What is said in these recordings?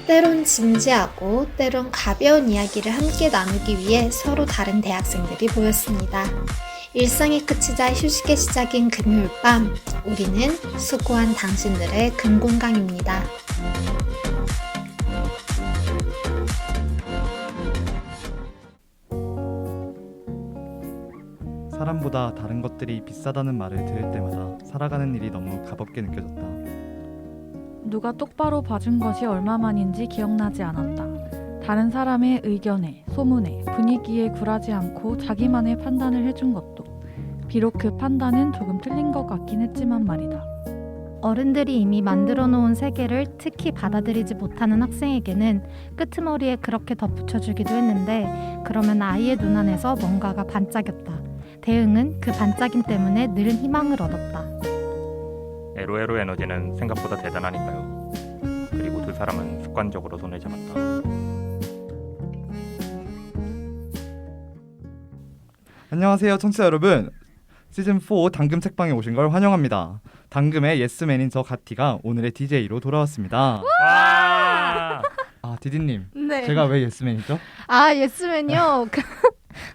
때론 진지하고 때론 가벼운 이야기를 함께 나누기 위해 서로 다른 대학생들이 모였습니다. 일상이 그치자 휴식의 시작인 금요일 밤, 우리는 수고한 당신들의 금공강입니다. 사람보다 다른 것들이 비싸다는 말을 들을 때마다 살아가는 일이 너무 값없게 느껴졌다. 누가 똑바로 봐준 것이 얼마만인지 기억나지 않았다. 다른 사람의 의견에, 소문에, 분위기에 굴하지 않고 자기만의 판단을 해준 것도 비록 그 판단은 조금 틀린 것 같긴 했지만 말이다. 어른들이 이미 만들어 놓은 세계를 특히 받아들이지 못하는 학생에게는 끄트머리에 그렇게 덧붙여주기도 했는데 그러면 아이의 눈안에서 뭔가가 반짝였다. 대응은 그 반짝임 때문에 느른 희망을 얻었다. 에로에로 에너지는 생각보다 대단하니까요. 그리고 두 사람은 습관적으로 손을 잡았다. 안녕하세요 청취자 여러분. 시즌4 당금 책방에 오신 걸 환영합니다. 당금의 예스맨인 저 가티가 오늘의 DJ로 돌아왔습니다. 와! 디디님, 네. 제가 왜 예스맨이죠? 예스맨요.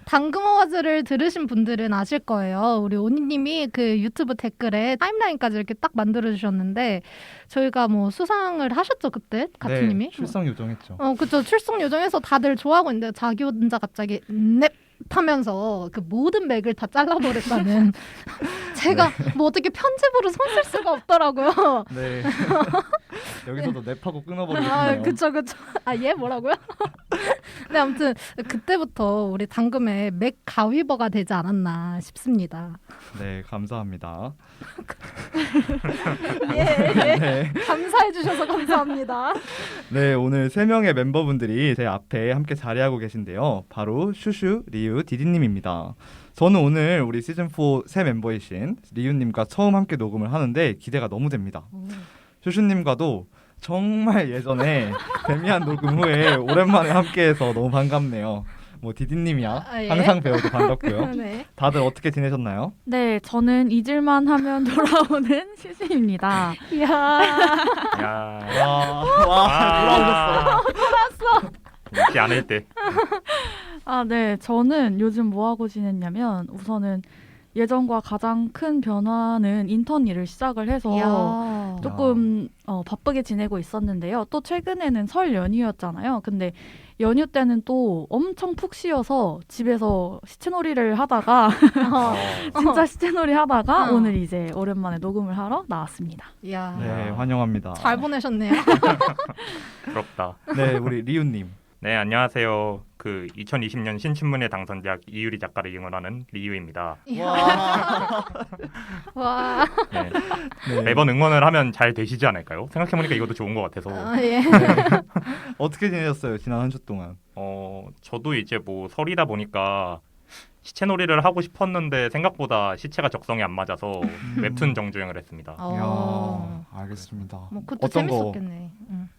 당금 어워즈를 들으신 분들은 아실 거예요. 우리 오니님이 그 유튜브 댓글에 타임라인까지 이렇게 딱 만들어주셨는데 저희가 뭐 수상을 하셨죠 그때 가티님이? 네, 출석 요청했죠. 그쵸. 출석 요정에서 다들 좋아하고 있는데 자기 혼자 갑자기 넵 하면서 그 모든 맥을 다 잘라버렸다는 제가 뭐 어떻게 편집으로 손 쓸 수가 없더라고요. 네. 여기서도 랩하고 끊어버리겠네요. 그쵸. 얘 뭐라고요? 네, 아무튼 그때부터 우리 당금의 맥 가위버가 되지 않았나 싶습니다. 네, 감사합니다. 예. 네. 감사해 주셔서 감사합니다. 네, 오늘 3명의 멤버분들이 제 앞에 함께 자리하고 계신데요. 바로 슈슈, 리유, 디디님입니다. 저는 오늘 우리 시즌4 새 멤버이신 리유님과 처음 함께 녹음을 하는데 기대가 너무 됩니다. 슈슈님과도 정말 예전에 데미안 녹음 후에 오랜만에 함께해서 너무 반갑네요. 뭐 디디님이야 예. 항상 배워도 반갑고요. 네. 다들 어떻게 지내셨나요? 네, 저는 잊을만 하면 돌아오는 시즈입니다. 이야. 야, 와, 돌아오셨어. 잊지 않을 때. 네, 저는 요즘 뭐 하고 지냈냐면 우선은 예전과 가장 큰 변화는 인턴 일을 시작을 해서 이야. 조금 바쁘게 지내고 있었는데요. 또 최근에는 설 연휴였잖아요. 근데 연휴 때는 또 엄청 푹 쉬어서 집에서 시체놀이를 하다가 진짜 시체놀이 하다가 오늘 이제 오랜만에 녹음을 하러 나왔습니다. 이야. 네, 환영합니다. 잘 보내셨네요. 부럽다. 네, 우리 리유님. 네, 안녕하세요. 그 2020년 신춘문예 당선작 이유리 작가를 응원하는 리유입니다. 와. 네. 네. 매번 응원을 하면 잘 되시지 않을까요? 생각해보니까 이것도 좋은 것 같아서. 예. 어떻게 지내셨어요? 지난 한 주 동안. 저도 이제 뭐 설이다 보니까 시체놀이를 하고 싶었는데 생각보다 시체가 적성에 안 맞아서 웹툰 정주행을 했습니다. 이야, 알겠습니다. 뭐 그것도 어떤 거? 재밌었겠네.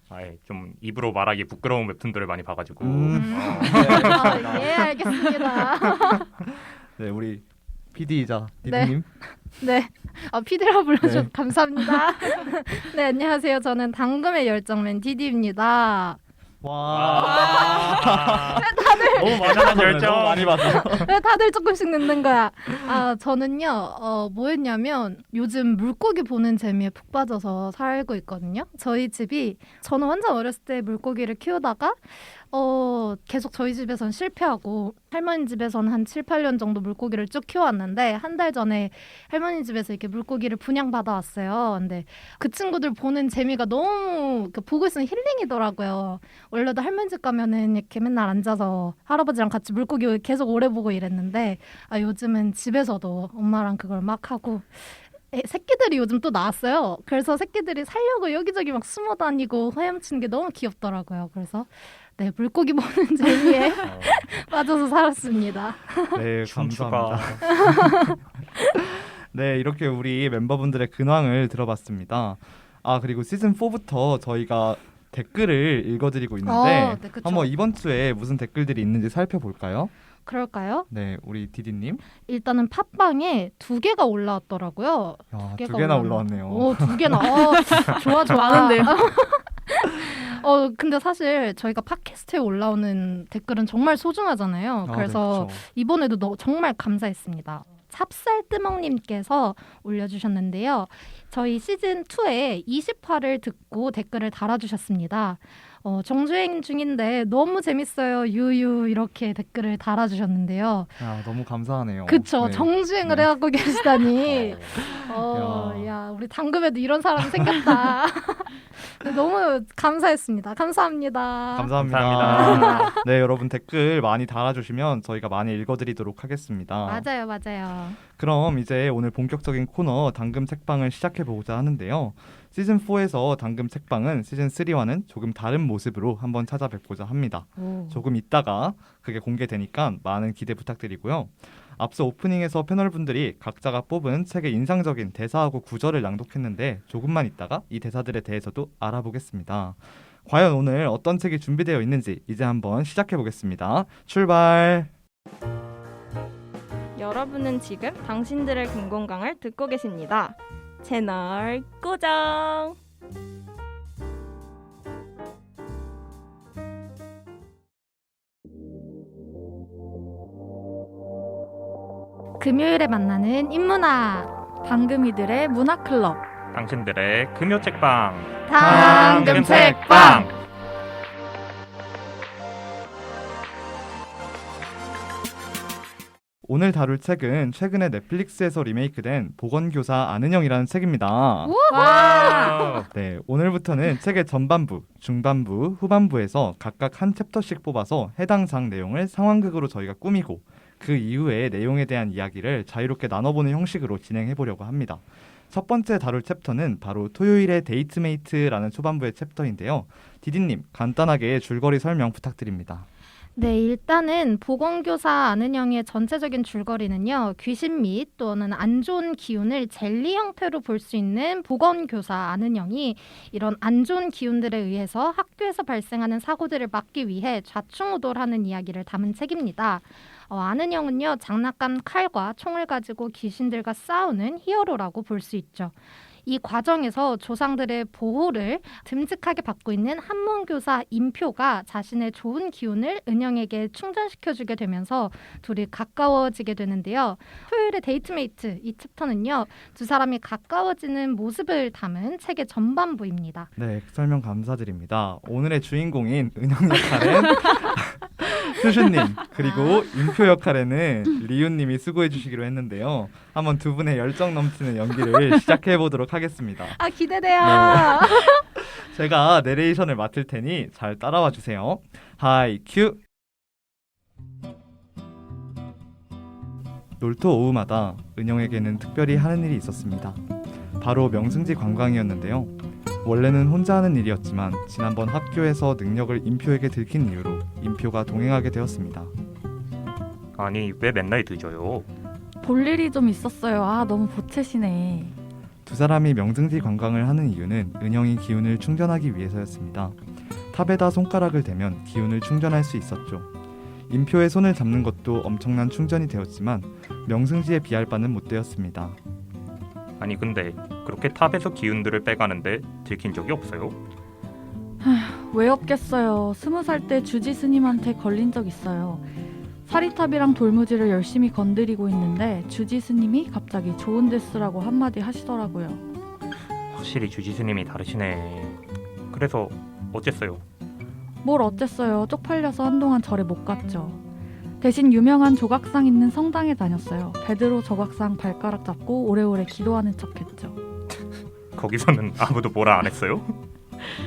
아예 좀 입으로 말하기 부끄러운 웹툰들을 많이 봐가지고 예, 알겠습니다. 네, 우리 PD이자 네. 디디님. 네. PD라고 불러주셔서 네. 감사합니다. 네, 안녕하세요. 저는 당금의 열정맨 디디입니다. 와. 너무 많은 열정. 너무 많이 봤어. 왜 다들 조금씩 늦는 거야? 저는요, 뭐 했냐면 요즘 물고기 보는 재미에 푹 빠져서 살고 있거든요. 저희 집이, 저는 완전 어렸을 때 물고기를 키우다가 계속 저희 집에선 실패하고 할머니 집에서는 한 7, 8년 정도 물고기를 쭉 키워왔는데 한 달 전에 할머니 집에서 이렇게 물고기를 분양받아왔어요. 근데 그 친구들 보는 재미가 너무 보고 있으면 힐링이더라고요. 원래도 할머니 집 가면은 이렇게 맨날 앉아서 할아버지랑 같이 물고기 계속 오래 보고 이랬는데 요즘은 집에서도 엄마랑 그걸 막 하고 새끼들이 요즘 또 나왔어요. 그래서 새끼들이 살려고 여기저기 막 숨어 다니고 헤엄치는 게 너무 귀엽더라고요. 그래서 네, 물고기 보는 재미에 빠져서 살았습니다. 네, 춤추가. 감사합니다. 네, 이렇게 우리 멤버분들의 근황을 들어봤습니다. 그리고 시즌 4부터 저희가 댓글을 읽어드리고 있는데 네, 그쵸. 한번 이번 주에 무슨 댓글들이 있는지 살펴볼까요? 그럴까요? 네, 우리 디디님. 일단은 팟빵에 2개가 올라왔더라고요. 야, 2개가 2개나 올라왔네요. 오, 2개나. 좋아. 많은데요. 근데 사실 저희가 팟캐스트에 올라오는 댓글은 정말 소중하잖아요. 그래서 네, 이번에도 정말 감사했습니다. 찹쌀뜨먹님께서 올려주셨는데요. 저희 시즌2의 20화를 듣고 댓글을 달아주셨습니다. 정주행 중인데 너무 재밌어요. 유유 이렇게 댓글을 달아주셨는데요. 너무 감사하네요. 그쵸. 네. 정주행을 네. 해갖고 계시다니. 야. 야, 우리 당금에도 이런 사람 생겼다. 너무 감사했습니다. 감사합니다. 감사합니다. 감사합니다. 네, 여러분 댓글 많이 달아주시면 저희가 많이 읽어드리도록 하겠습니다. 맞아요. 그럼 이제 오늘 본격적인 코너 당금 책방을 시작해보고자 하는데요. 시즌4에서 당금 책방은 시즌3와는 조금 다른 모습으로 한번 찾아뵙고자 합니다. 조금 있다가 그게 공개되니까 많은 기대 부탁드리고요. 앞서 오프닝에서 패널분들이 각자가 뽑은 책의 인상적인 대사하고 구절을 낭독했는데 조금만 있다가 이 대사들에 대해서도 알아보겠습니다. 과연 오늘 어떤 책이 준비되어 있는지 이제 한번 시작해보겠습니다. 출발! 여러분은 지금 당신들의 금공강을 듣고 계십니다. 채널 고정! 금요일에 만나는 인문학. 당금이들의 문화클럽. 당신들의 금요 책방. 당금 책방. 오늘 다룰 책은 최근에 넷플릭스에서 리메이크된 보건교사 아는 형이라는 책입니다. 와. 네, 오늘부터는 책의 전반부, 중반부, 후반부에서 각각 한 챕터씩 뽑아서 해당 장 내용을 상황극으로 저희가 꾸미고 그 이후에 내용에 대한 이야기를 자유롭게 나눠보는 형식으로 진행해보려고 합니다. 첫 번째 다룰 챕터는 바로 토요일의 데이트메이트라는 초반부의 챕터인데요. 디디님, 간단하게 줄거리 설명 부탁드립니다. 네, 일단은 보건교사 아는형의 전체적인 줄거리는요. 귀신 및 또는 안 좋은 기운을 젤리 형태로 볼 수 있는 보건교사 아는형이 이런 안 좋은 기운들에 의해서 학교에서 발생하는 사고들을 막기 위해 좌충우돌하는 이야기를 담은 책입니다. 아는형은요. 장난감 칼과 총을 가지고 귀신들과 싸우는 히어로라고 볼 수 있죠. 이 과정에서 조상들의 보호를 듬직하게 받고 있는 한문교사 임표가 자신의 좋은 기운을 은영에게 충전시켜주게 되면서 둘이 가까워지게 되는데요. 토요일의 데이트메이트 이 챕터는요. 두 사람이 가까워지는 모습을 담은 책의 전반부입니다. 네, 설명 감사드립니다. 오늘의 주인공인 은영 역할은 수슈님, 그리고 임표 역할에는 리우님이 수고해 주시기로 했는데요. 한번 두 분의 열정 넘치는 연기를 시작해 보도록 하겠습니다. 아, 기대돼요. 네. 제가 내레이션을 맡을 테니 잘 따라와 주세요. 하이 큐. 놀토 오후마다 은영에게는 특별히 하는 일이 있었습니다. 바로 명승지 관광이었는데요. 원래는 혼자 하는 일이었지만 지난번 학교에서 능력을 임표에게 들킨 이유로 임표가 동행하게 되었습니다. 아니 왜 맨날 늦어요? 볼 일이 좀 있었어요. 너무 보채시네. 두 사람이 명승지 관광을 하는 이유는 은영이 기운을 충전하기 위해서였습니다. 탑에다 손가락을 대면 기운을 충전할 수 있었죠. 임표의 손을 잡는 것도 엄청난 충전이 되었지만 명승지에 비할 바는 못 되었습니다. 아니 근데 그렇게 탑에서 기운들을 빼가는데 들킨 적이 없어요? 왜 없겠어요. 20살 때 주지 스님한테 걸린 적 있어요. 사리탑이랑 돌무지를 열심히 건드리고 있는데 주지 스님이 갑자기 좋은 데 쓰라고 한마디 하시더라고요. 확실히 주지스님이 다르시네. 그래서 어쨌어요? 뭘 어쨌어요. 쪽팔려서 한동안 절에 못 갔죠. 대신 유명한 조각상 있는 성당에 다녔어요. 베드로 조각상 발가락 잡고 오래오래 기도하는 척했죠. 거기서는 아무도 뭐라 안 했어요?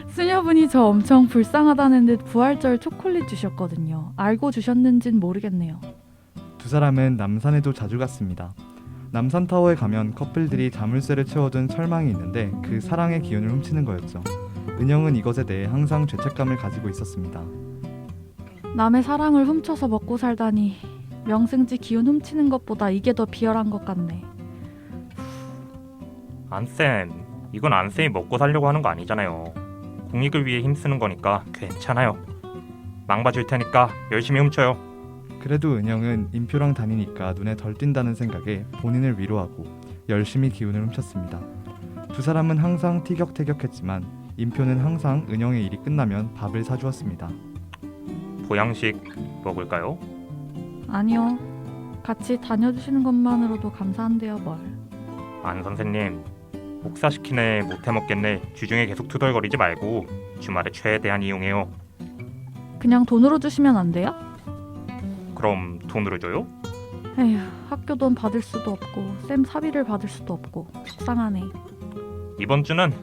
수녀분이 저 엄청 불쌍하다는 듯 부활절 초콜릿 주셨거든요. 알고 주셨는진 모르겠네요. 두 사람은 남산에도 자주 갔습니다. 남산타워에 가면 커플들이 자물쇠를 채워둔 철망이 있는데 그 사랑의 기운을 훔치는 거였죠. 은영은 이것에 대해 항상 죄책감을 가지고 있었습니다. 남의 사랑을 훔쳐서 먹고 살다니. 명승지 기운 훔치는 것보다 이게 더 비열한 것 같네. 안쌤, 이건 안쌤이 먹고 살려고 하는 거 아니잖아요. 공익을 위해 힘쓰는 거니까 괜찮아요. 망봐줄 테니까 열심히 훔쳐요. 그래도 은영은 임표랑 다니니까 눈에 덜 띈다는 생각에 본인을 위로하고 열심히 기운을 훔쳤습니다. 두 사람은 항상 티격태격했지만 인표는 항상 은영의 일이 끝나면 밥을 사주었습니다. 보양식 먹을까요? 아니요. 같이 다녀주시는 것만으로도 감사한데요, 뭘. 안 선생님, 복사시키네 못해 먹겠네 주중에 계속 투덜거리지 말고 주말에 최대한 이용해요. 그냥 돈으로 주시면 안 돼요? 그럼 돈으로 줘요? 에휴, 학교 돈 받을 수도 없고 쌤 사비를 받을 수도 없고 속상하네. 이번 주는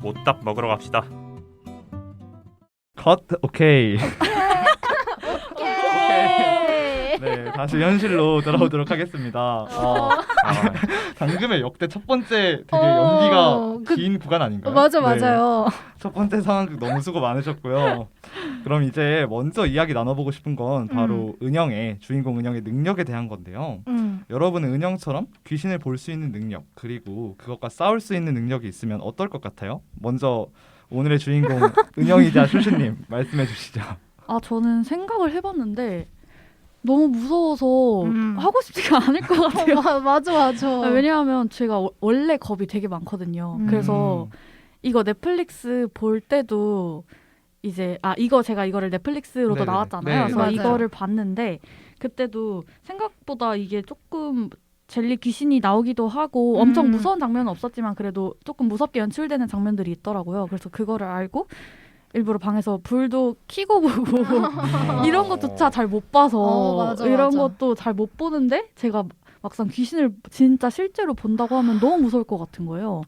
오딱 먹으러 갑시다. 컷. 오케이. 오케이. 네, 다시 현실로 돌아오도록 하겠습니다. 아, 방금의 역대 첫 번째 되게 어, 연기가 긴 구간 아닌가요? 맞아 네. 맞아요. 첫 번째 상황극 너무 수고 많으셨고요. 그럼 이제 먼저 이야기 나눠보고 싶은 건 바로 은영의 주인공 은영의 능력에 대한 건데요. 여러분은 은영처럼 귀신을 볼 수 있는 능력 그리고 그것과 싸울 수 있는 능력이 있으면 어떨 것 같아요? 먼저 오늘의 주인공 은영이자 슈슈님 말씀해 주시죠. 아, 저는 생각을 해봤는데 너무 무서워서 음. 하고 싶지가 않을 것 같아요. 맞아 맞아. 아, 왜냐하면 제가 원래 겁이 되게 많거든요. 그래서 이거 넷플릭스 볼 때도 이제 제가 이거를 넷플릭스로도 네네네. 나왔잖아요. 네. 그래서 맞아요. 이거를 봤는데 그때도 생각보다 이게 조금 젤리 귀신이 나오기도 하고 엄청 무서운 장면은 없었지만 그래도 조금 무섭게 연출되는 장면들이 있더라고요. 그래서 그거를 알고 일부러 방에서 불도 켜고 보고 이런 것조차 잘 못 봐서 맞아, 이런 맞아. 것도 잘 못 보는데 제가 막상 귀신을 진짜 실제로 본다고 하면 너무 무서울 것 같은 거예요.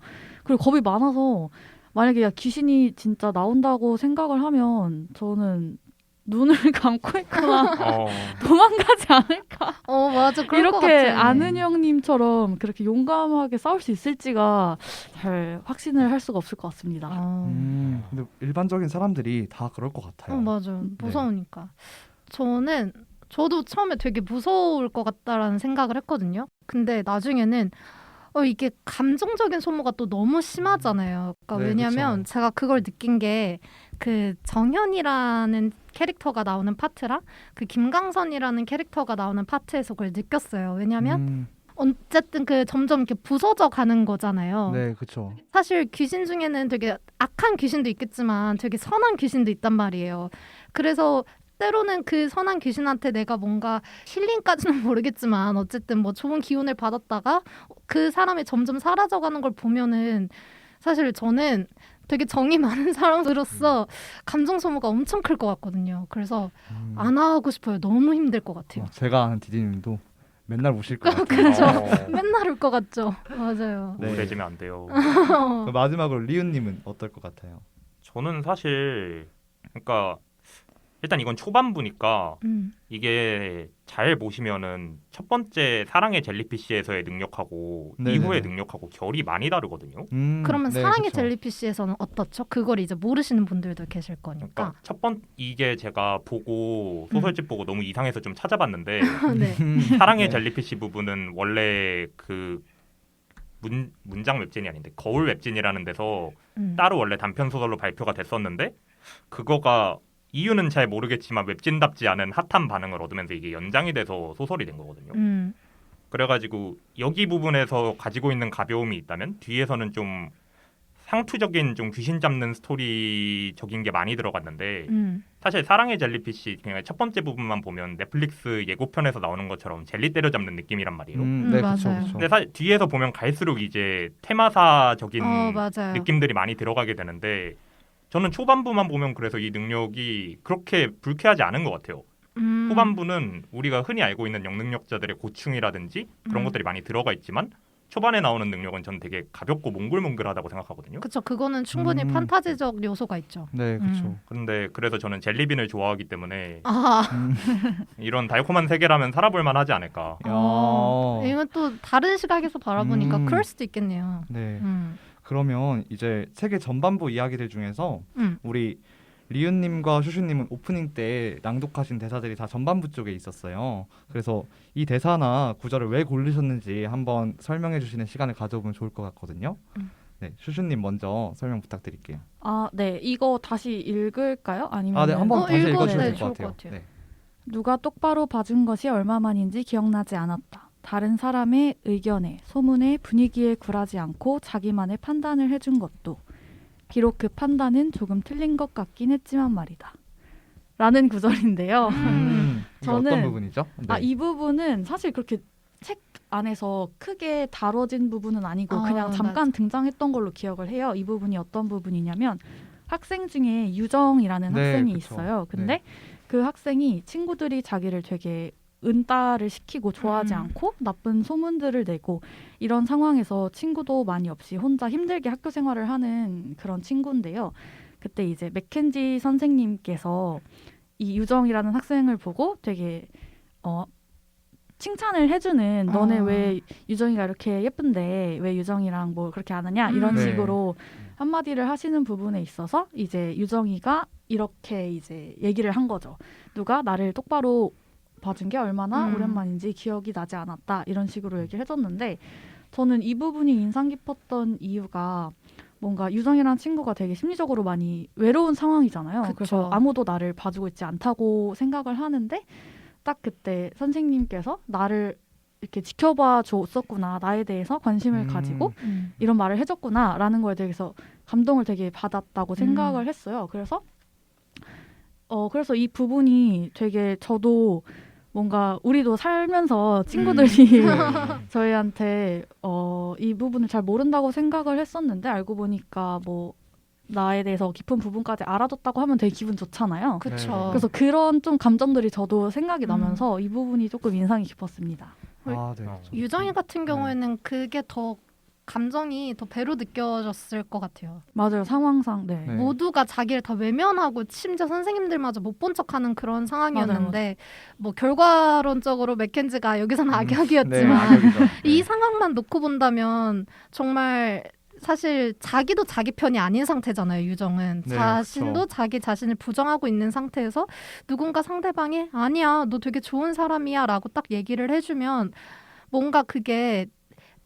그리고 겁이 많아서 만약에 귀신이 진짜 나온다고 생각을 하면 저는 눈을 감고 있거나 도망가지 않을까. 맞아. 그럴 것 이렇게 같아. 안은영님처럼 그렇게 용감하게 싸울 수 있을지가 잘 확신을 할 수가 없을 것 같습니다. 근데 일반적인 사람들이 다 그럴 것 같아요. 맞아. 무서우니까. 저도 처음에 되게 무서울 것 같다라는 생각을 했거든요. 근데 나중에는 이게 감정적인 소모가 또 너무 심하잖아요. 그러니까 네, 왜냐면 그쵸. 제가 그걸 느낀 게 그 정현이라는 캐릭터가 나오는 파트랑 그 김강선이라는 캐릭터가 나오는 파트에서 그걸 느꼈어요. 왜냐면 어쨌든 그 점점 이렇게 부서져 가는 거잖아요. 네, 그렇죠. 사실 귀신 중에는 되게 악한 귀신도 있겠지만 되게 선한 귀신도 있단 말이에요. 그래서 때로는 그 선한 귀신한테 내가 뭔가 힐링까지는 모르겠지만 어쨌든 뭐 좋은 기운을 받았다가 그 사람이 점점 사라져가는 걸 보면은 사실 저는 되게 정이 많은 사람으로서 감정 소모가 엄청 클 것 같거든요. 그래서 안 하고 싶어요. 너무 힘들 것 같아요. 제가 아는 디디님도 맨날 우실 것 같아요. 그죠? 맨날 울 것 같죠. 맞아요. 네. 우울해지면 안 돼요. 그럼 마지막으로 리우님은 어떨 것 같아요? 저는 사실 그러니까 일단 이건 초반부니까 이게 잘 보시면은 첫 번째 사랑의 젤리피쉬에서의 능력하고 네네네. 이후의 능력하고 결이 많이 다르거든요. 그러면 네, 사랑의 그쵸. 젤리피쉬에서는 어떻죠? 그걸 이제 모르시는 분들도 계실 거니까. 그러니까 이게 제가 보고 소설집 보고 너무 이상해서 좀 찾아봤는데 네. 사랑의 네. 젤리피쉬 부분은 원래 그 문장 웹진이 아닌데 거울 웹진이라는 데서 따로 원래 단편 소설로 발표가 됐었는데 그거가 이유는 잘 모르겠지만 웹진답지 않은 핫한 반응을 얻으면서 이게 연장이 돼서 소설이 된 거거든요. 그래가지고 여기 부분에서 가지고 있는 가벼움이 있다면 뒤에서는 좀 상투적인 좀 귀신 잡는 스토리적인 게 많이 들어갔는데 사실 사랑의 젤리피쉬 그냥 첫 번째 부분만 보면 넷플릭스 예고편에서 나오는 것처럼 젤리 때려잡는 느낌이란 말이에요. 네, 그렇죠. 맞아요. 근데 사실 뒤에서 보면 갈수록 이제 테마사적인 맞아요. 느낌들이 많이 들어가게 되는데 저는 초반부만 보면 그래서 이 능력이 그렇게 불쾌하지 않은 것 같아요. 후반부는 우리가 흔히 알고 있는 영능력자들의 고충이라든지 그런 것들이 많이 들어가 있지만 초반에 나오는 능력은 전 되게 가볍고 몽글몽글하다고 생각하거든요. 그렇죠. 그거는 충분히 판타지적 요소가 있죠. 네, 그렇죠. 그런데 그래서 저는 젤리빈을 좋아하기 때문에 아, 이런 달콤한 세계라면 살아볼 만하지 않을까. 이건 또 다른 시각에서 바라보니까 그럴 수도 있겠네요. 네. 그러면 이제 책의 전반부 이야기들 중에서 우리 리윤님과 슈슈님은 오프닝 때 낭독하신 대사들이 다 전반부 쪽에 있었어요. 그래서 이 대사나 구절을 왜 고르셨는지 한번 설명해 주시는 시간을 가져보면 좋을 것 같거든요. 네, 슈슈님 먼저 설명 부탁드릴게요. 아, 네. 이거 다시 읽을까요? 아니면 네, 한번 다시 읽어도 읽어주시면 네, 될 좋을 것 것 같아요. 같아요. 네. 누가 똑바로 봐준 것이 얼마만인지 기억나지 않았다. 다른 사람의 의견에, 소문에, 분위기에 굴하지 않고 자기만의 판단을 해준 것도 비록 그 판단은 조금 틀린 것 같긴 했지만 말이다. 라는 구절인데요. 이게 어떤 저는- 부분이죠? 네. 이 부분은 사실 그렇게 책 안에서 크게 다뤄진 부분은 아니고 그냥 잠깐 등장했던 걸로 기억을 해요. 이 부분이 어떤 부분이냐면 학생 중에 유정이라는 네, 학생이 그쵸. 있어요. 근데 네. 그 학생이 친구들이 자기를 되게 은따를 시키고 좋아하지 않고 나쁜 소문들을 내고 이런 상황에서 친구도 많이 없이 혼자 힘들게 학교 생활을 하는 그런 친구인데요. 그때 이제 맥켄지 선생님께서 이 유정이라는 학생을 보고 되게 칭찬을 해주는 너네 왜 유정이가 이렇게 예쁜데 왜 유정이랑 뭐 그렇게 안 하냐 이런 네. 식으로 한마디를 하시는 부분에 있어서 이제 유정이가 이렇게 이제 얘기를 한 거죠. 누가 나를 똑바로 봐준 게 얼마나 오랜만인지 기억이 나지 않았다 이런 식으로 얘기를 해줬는데 저는 이 부분이 인상 깊었던 이유가 뭔가 유정이라는 친구가 되게 심리적으로 많이 외로운 상황이잖아요. 그쵸. 그래서 아무도 나를 봐주고 있지 않다고 생각을 하는데 딱 그때 선생님께서 나를 이렇게 지켜봐 줬었구나. 나에 대해서 관심을 가지고 이런 말을 해줬구나 라는 거에 대해서 감동을 되게 받았다고 생각을 했어요. 그래서 이 부분이 되게 저도 뭔가 우리도 살면서 친구들이 저희한테 이 부분을 잘 모른다고 생각을 했었는데 알고 보니까 뭐 나에 대해서 깊은 부분까지 알아줬다고 하면 되게 기분 좋잖아요. 그쵸. 그래서 그런 좀 감정들이 저도 생각이 나면서 이 부분이 조금 인상이 깊었습니다. 아, 네. 유정이 같은 경우에는 그게 더 감정이 더 배로 느껴졌을 것 같아요. 맞아요. 상황상 네. 네. 모두가 자기를 다 외면하고 심지어 선생님들마저 못 본 척하는 그런 상황이었는데 뭐 결과론적으로 맥켄지가 여기서는 악역이었지만 네, 악역이죠. 이 네. 상황만 놓고 본다면 정말 사실 자기도 자기 편이 아닌 상태잖아요. 유정은 네, 자신도 그쵸. 자기 자신을 부정하고 있는 상태에서 누군가 상대방이 아니야 너 되게 좋은 사람이야 라고 딱 얘기를 해주면 뭔가 그게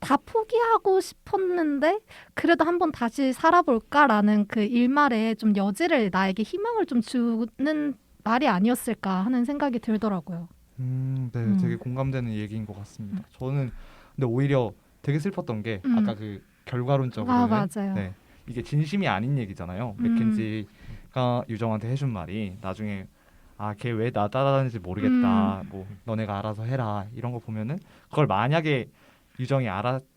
다 포기하고 싶었는데 그래도 한번 다시 살아볼까라는 그 일말에 좀 여지를 나에게 희망을 좀 주는 말이 아니었을까 하는 생각이 들더라고요. 네, 되게 공감되는 얘기인 것 같습니다. 저는 근데 오히려 되게 슬펐던 게 아까 그 결과론적으로는 맞아요. 네, 이게 진심이 아닌 얘기잖아요. 맥켄지가 유정한테 해준 말이 나중에 걔 왜 나 따라다니는지 모르겠다. 뭐 너네가 알아서 해라. 이런 거 보면은 그걸 만약에 유정이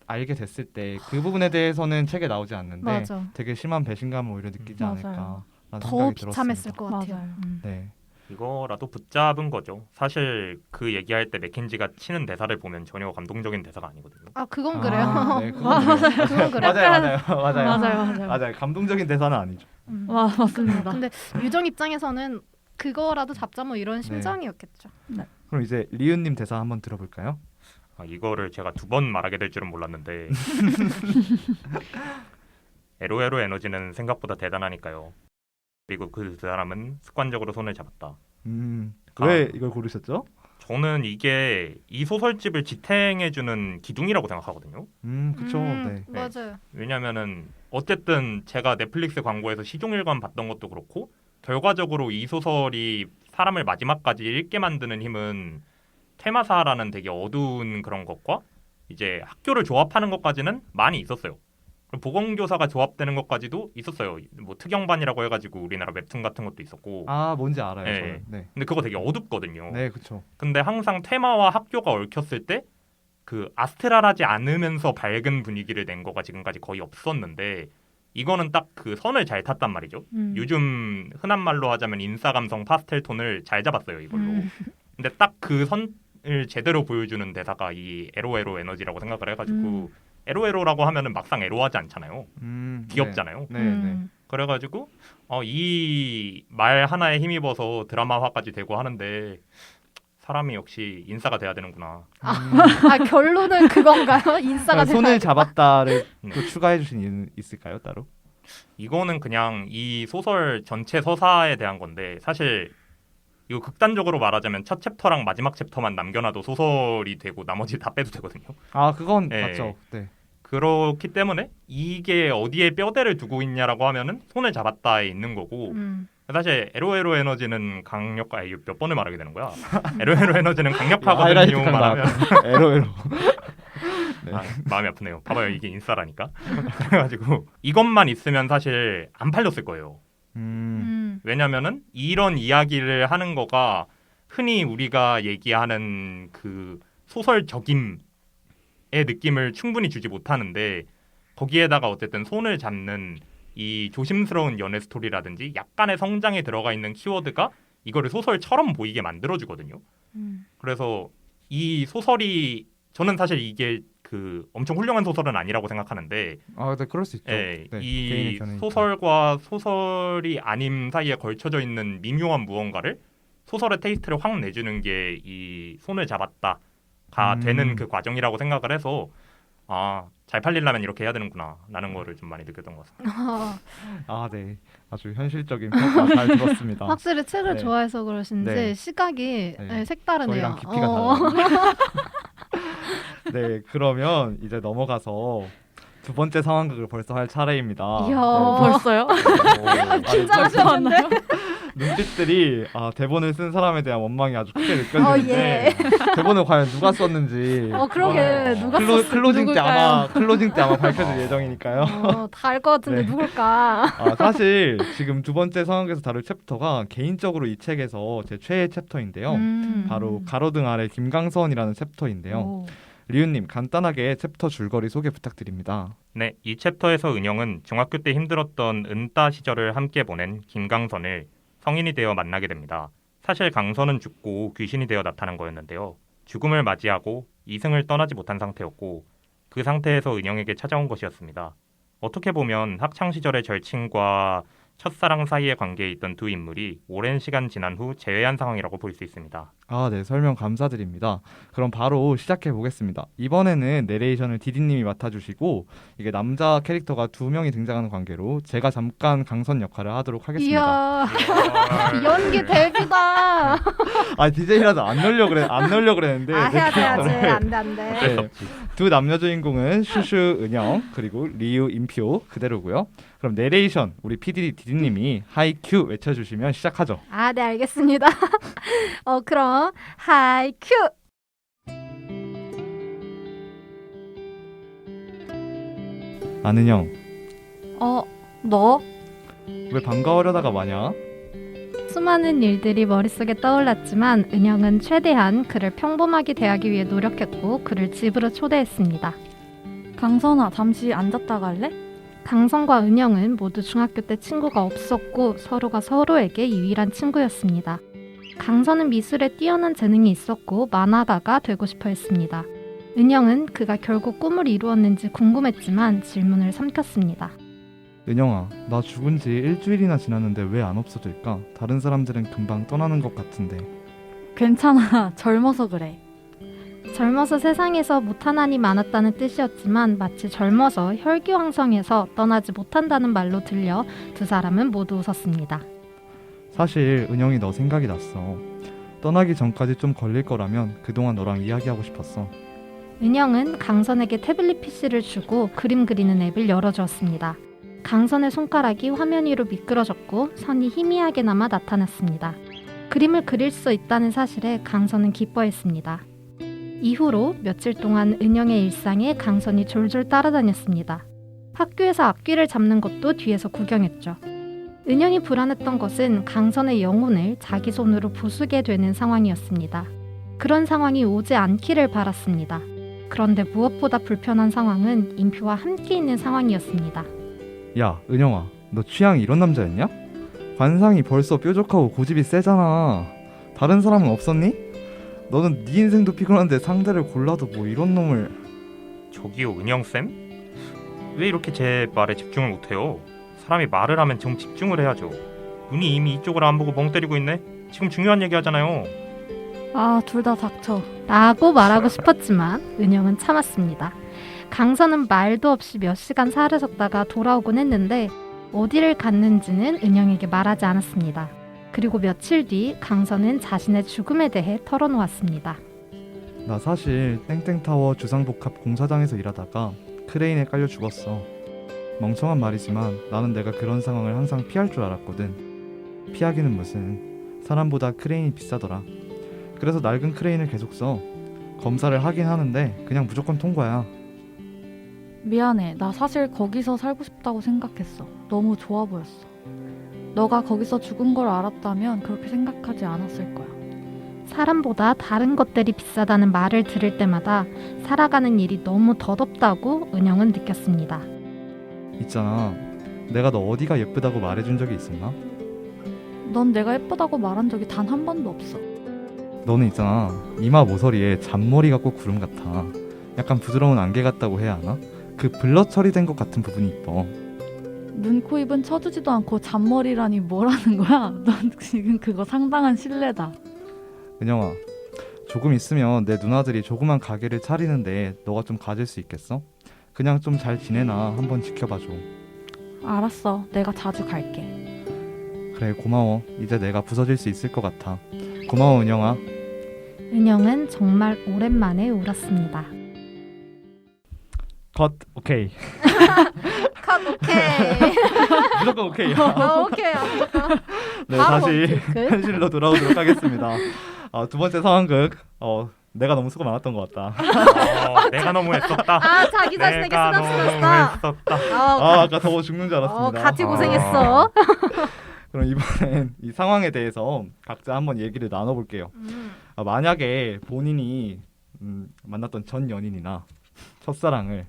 알게 됐을 때 그 부분에 대해서는 책에 나오지 않는데 맞아. 되게 심한 배신감을 오히려 느끼지 맞아요. 않을까라는 더 생각이 비참했을 들었습니다. 것 같아요. 맞아요. 네. 이거라도 붙잡은 거죠. 사실 그 얘기할 때 맥켄지가 치는 대사를 보면 전혀 감동적인 대사가 아니거든요. 아 그건 그래요. 네, 그건 그래요. 그건 그래요. 맞아요. 감동적인 대사는 아니죠. 맞습니다. 근데 유정 입장에서는 그거라도 잡자 뭐 이런 심정이었겠죠. 그럼 이제 리윤님 대사 한번 들어볼까요? 이거를 제가 2번 말하게 될 줄은 몰랐는데 에로에로 에너지는 생각보다 대단하니까요. 그리고 그 사람은 습관적으로 손을 잡았다. 왜 이걸 고르셨죠? 저는 이게 이 소설집을 지탱해주는 기둥이라고 생각하거든요. 그쵸. 네. 맞아요. 왜냐면은 어쨌든 제가 넷플릭스 광고에서 시종일관 봤던 것도 그렇고 결과적으로 이 소설이 사람을 마지막까지 읽게 만드는 힘은 테마사라는 되게 어두운 그런 것과 이제 학교를 조합하는 것까지는 많이 있었어요. 그리고 보건교사가 조합되는 것까지도 있었어요. 뭐 특영반이라고 해가지고 우리나라 웹툰 같은 것도 있었고. 뭔지 알아요. 네. 저는. 네. 근데 그거 되게 어둡거든요. 네, 그쵸. 근데 항상 테마와 학교가 얽혔을 때 그 아스트랄하지 않으면서 밝은 분위기를 낸 거가 지금까지 거의 없었는데 이거는 딱 그 선을 잘 탔단 말이죠. 요즘 흔한 말로 하자면 인싸 감성 파스텔 톤을 잘 잡았어요, 이걸로. 근데 딱 그 선을 제대로 보여주는 대사가 이 에로에로 에너지라고 생각을 해가지고 에로에로라고 하면은 막상 에로하지 않잖아요. 귀엽잖아요. 네. 그래가지고 이 말 하나에 힘입어서 드라마화까지 되고 하는데 사람이 역시 인싸가 돼야 되는구나. 결론은 그건가요? 인싸가 손을 돼야 잡았다를 또 추가해 주신 이유는 있을까요, 따로? 이거는 그냥 이 소설 전체 서사에 대한 건데 사실 이거 극단적으로 말하자면 첫 챕터랑 마지막 챕터만 남겨놔도 소설이 되고 나머지 다 빼도 되거든요. 그건 네. 맞죠. 네. 그렇기 때문에 이게 어디에 뼈대를 두고 있냐라고 하면은 손을 잡았다에 있는 거고 사실 에로에로 에너지는 몇 번을 말하게 되는 거야. 에로에로 에너지는 강력하거든요. 말하면 에로에로. 네. 마음이 아프네요. 봐봐요, 이게 인싸라니까. 그래가지고 이것만 있으면 사실 안 팔렸을 거예요. 왜냐면은 이런 이야기를 하는 거가 흔히 우리가 얘기하는 그 소설적임의 느낌을 충분히 주지 못하는데 거기에다가 어쨌든 손을 잡는 이 조심스러운 연애 스토리라든지 약간의 성장에 들어가 있는 키워드가 이거를 소설처럼 보이게 만들어주거든요. 그래서 이 소설이 저는 사실 이게 그 엄청 훌륭한 소설은 아니라고 생각하는데 네, 그럴 수 있죠. 네, 네, 이 개인의 견해니까. 소설과 소설이 아님 사이에 걸쳐져 있는 미묘한 무언가를 소설의 테이스트를 확 내주는 게 이 손을 잡았다가 되는 그 과정이라고 생각을 해서 잘 팔리려면 이렇게 해야 되는구나 라는 거를 좀 많이 느꼈던 것 같습니다. 네. 아주 현실적인 평가 잘 들었습니다. 확실히 책을 네. 좋아해서 그러신지 네. 시각이 네. 색다르네요. 저희랑 깊이가 달라요. 네, 그러면 이제 넘어가서 두 번째 상황극을 벌써 할 차례입니다. 이야. 벌써요? 긴장하셨나요? 눈빛들이 대본을 쓴 사람에 대한 원망이 아주 크게 느껴지는데 대본을 과연 누가 썼는지 그러게 누가 썼을까? 클로징 때 아마 밝혀질 예정이니까요. 다 알 것 같은데 네. 누굴까? 사실 지금 두 번째 상황에서 다룰 챕터가 개인적으로 이 책에서 제 최애 챕터인데요. 바로 가로등 아래 김강선이라는 챕터인데요. 오. 리우님 간단하게 챕터 줄거리 소개 부탁드립니다. 네, 이 챕터에서 은영은 중학교 때 힘들었던 은따 시절을 함께 보낸 김강선을 성인이 되어 만나게 됩니다. 사실 강선은 죽고 귀신이 되어 나타난 거였는데요. 죽음을 맞이하고 이승을 떠나지 못한 상태였고 그 상태에서 은영에게 찾아온 것이었습니다. 어떻게 보면 학창시절의 절친과 첫사랑 사이의 관계에 있던 두 인물이 오랜 시간 지난 후 재회한 상황이라고 볼 수 있습니다. 네, 설명 감사드립니다. 그럼 바로 시작해 보겠습니다. 이번에는 내레이션을 디디님이 맡아주시고 이게 남자 캐릭터가 두 명이 등장하는 관계로 제가 잠깐 강선 역할을 하도록 하겠습니다. 이야 연기 데뷔다. DJ라도 안 넣으려고 그랬는데 해야지 캐릭터를. 안돼. 네. 두 남녀 주인공은 슈슈 은영 그리고 리우 임표 그대로고요. 그럼 내레이션 우리 PD 디디님이 하이큐 외쳐주시면 시작하죠. 네 알겠습니다. 그럼 하이큐. 안은영 너? 왜 반가워려다가 마냐? 수많은 일들이 머릿속에 떠올랐지만 은영은 최대한 그를 평범하게 대하기 위해 노력했고 그를 집으로 초대했습니다. 강선아, 잠시 앉았다 갈래? 강선과 은영은 모두 중학교 때 친구가 없었고 서로가 서로에게 유일한 친구였습니다. 강선은 미술에 뛰어난 재능이 있었고 만화가가 되고 싶어 했습니다. 은영은 그가 결국 꿈을 이루었는지 궁금했지만 질문을 삼켰습니다. 은영아, 나 죽은 지 일주일이나 지났는데 왜 안 없어질까? 다른 사람들은 금방 떠나는 것 같은데. 괜찮아. 젊어서 그래. 젊어서 세상에서 못한 한이 많았다는 뜻이었지만 마치 젊어서 혈기왕성해서 떠나지 못한다는 말로 들려 두 사람은 모두 웃었습니다. 사실 은영이 너 생각이 났어. 떠나기 전까지 좀 걸릴 거라면 그동안 너랑 이야기하고 싶었어. 은영은 강선에게 태블릿 PC를 주고 그림 그리는 앱을 열어주었습니다. 강선의 손가락이 화면 위로 미끄러졌고 선이 희미하게나마 나타났습니다. 그림을 그릴 수 있다는 사실에 강선은 기뻐했습니다. 이후로 며칠 동안 은영의 일상에 강선이 졸졸 따라다녔습니다. 학교에서 앞귀를 잡는 것도 뒤에서 구경했죠. 은영이 불안했던 것은 강선의 영혼을 자기 손으로 부수게 되는 상황이었습니다. 그런 상황이 오지 않기를 바랐습니다. 그런데 무엇보다 불편한 상황은 임표와 함께 있는 상황이었습니다. 야, 은영아, 너 취향이 이런 남자였냐? 관상이 벌써 뾰족하고 고집이 세잖아. 다른 사람은 없었니? 너는 네 인생도 피곤한데 상대를 골라도 뭐 이런 놈을. 저기요, 은영쌤? 왜 이렇게 제 말에 집중을 못해요? 사람이 말을 하면 좀 집중을 해야죠. 눈이 이미 이쪽을 안 보고 멍 때리고 있네? 지금 중요한 얘기 하잖아요. 둘 다 닥쳐. 라고 말하고 싶었지만 은영은 참았습니다. 강선은 말도 없이 몇 시간 사라졌다가 돌아오곤 했는데 어디를 갔는지는 은영에게 말하지 않았습니다. 그리고 며칠 뒤 강선은 자신의 죽음에 대해 털어놓았습니다. 나 사실 땡땡타워 주상복합 공사장에서 일하다가 크레인에 깔려 죽었어. 멍청한 말이지만 나는 내가 그런 상황을 항상 피할 줄 알았거든. 피하기는 무슨, 사람보다 크레인이 비싸더라. 그래서 낡은 크레인을 계속 써. 검사를 하긴 하는데 그냥 무조건 통과야. 미안해. 나 사실 거기서 살고 싶다고 생각했어. 너무 좋아 보였어. 너가 거기서 죽은 걸 알았다면 그렇게 생각하지 않았을 거야. 사람보다 다른 것들이 비싸다는 말을 들을 때마다 살아가는 일이 너무 더덥다고 은영은 느꼈습니다. 있잖아. 내가 너 어디가 예쁘다고 말해준 적이 있었나? 넌 내가 예쁘다고 말한 적이 단 한 번도 없어. 너는 있잖아. 이마 모서리에 잔머리가 꼭 구름 같아. 약간 부드러운 안개 같다고 해야 하나? 그 블러 처리된 것 같은 부분이 이뻐. 눈, 코, 입은 쳐주지도 않고 잔머리라니 뭐라는 거야? 넌 지금 그거 상당한 신뢰다. 은영아, 조금 있으면 내 누나들이 조그만 가게를 차리는데 너가 좀 가질 수 있겠어? 그냥 좀 잘 지내나 한번 지켜봐줘. 알았어. 내가 자주 갈게. 그래, 고마워. 이제 내가 부서질 수 있을 것 같아. 고마워, 은영아. 은영은 정말 오랜만에 울었습니다. 컷. 오케이. 컷 오케이. 무조건 오케이야. 오케이. 네, 바로 다시 현실로 돌아오도록 하겠습니다. 두 번째 상황극. 내가 너무 수고 많았던 것 같다. 내가 너무 애썼다. 자기 자신에게 내가 너무 쓰담쓰담 애썼다. 아까 더워 죽는 줄 알았습니다. 같이 고생했어. 그럼 이번엔 이 상황에 대해서 각자 한번 얘기를 나눠볼게요. 만약에 본인이 만났던 전 연인이나 첫사랑을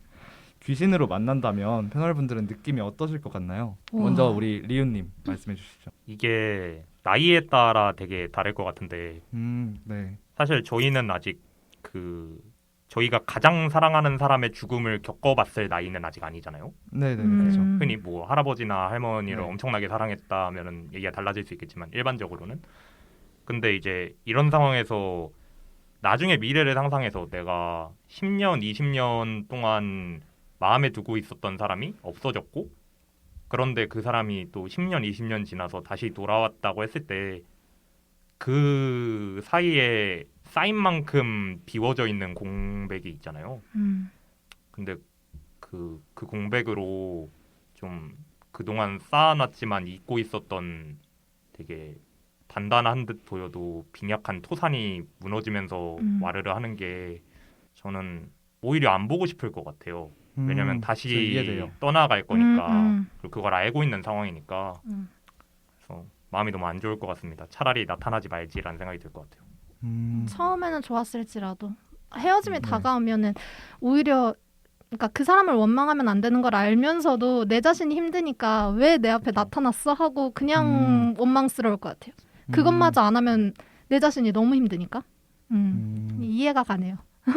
귀신으로 만난다면 패널분들은 느낌이 어떠실 것 같나요? 우와. 먼저 우리 리윤님 말씀해 주시죠. 이게 나이에 따라 되게 다를 것 같은데 네. 사실 저희는 아직 저희가 가장 사랑하는 사람의 죽음을 겪어봤을 나이는 아직 아니잖아요. 네네, 그렇죠. 흔히 뭐 할아버지나 할머니를 네. 엄청나게 사랑했다면은 얘기가 달라질 수 있겠지만 일반적으로는. 근데 이제 이런 상황에서 나중에 미래를 상상해서 내가 10년, 20년 동안 마음에 두고 있었던 사람이 없어졌고 그런데 그 사람이 또 10년, 20년 지나서 다시 돌아왔다고 했을 때 그 사이에 쌓인 만큼 비워져 있는 공백이 있잖아요. 근데 그 공백으로 좀 그동안 쌓아놨지만 잊고 있었던 되게 단단한 듯 보여도 빈약한 토산이 무너지면서 와르르 하는 게 저는 오히려 안 보고 싶을 것 같아요. 왜냐면 저 다시 이해돼요. 떠나갈 거니까 그리고 그걸 알고 있는 상황이니까 그래서 마음이 너무 안 좋을 것 같습니다. 차라리 나타나지 말지라는 생각이 들 것 같아요. 처음에는 좋았을지라도 헤어짐이 네. 다가오면은 오히려 그러니까 그 사람을 원망하면 안 되는 걸 알면서도 내 자신이 힘드니까 왜 내 앞에 나타났어 하고 그냥 원망스러울 것 같아요. 그것마저 안 하면 내 자신이 너무 힘드니까. 이해가 가네요. 네.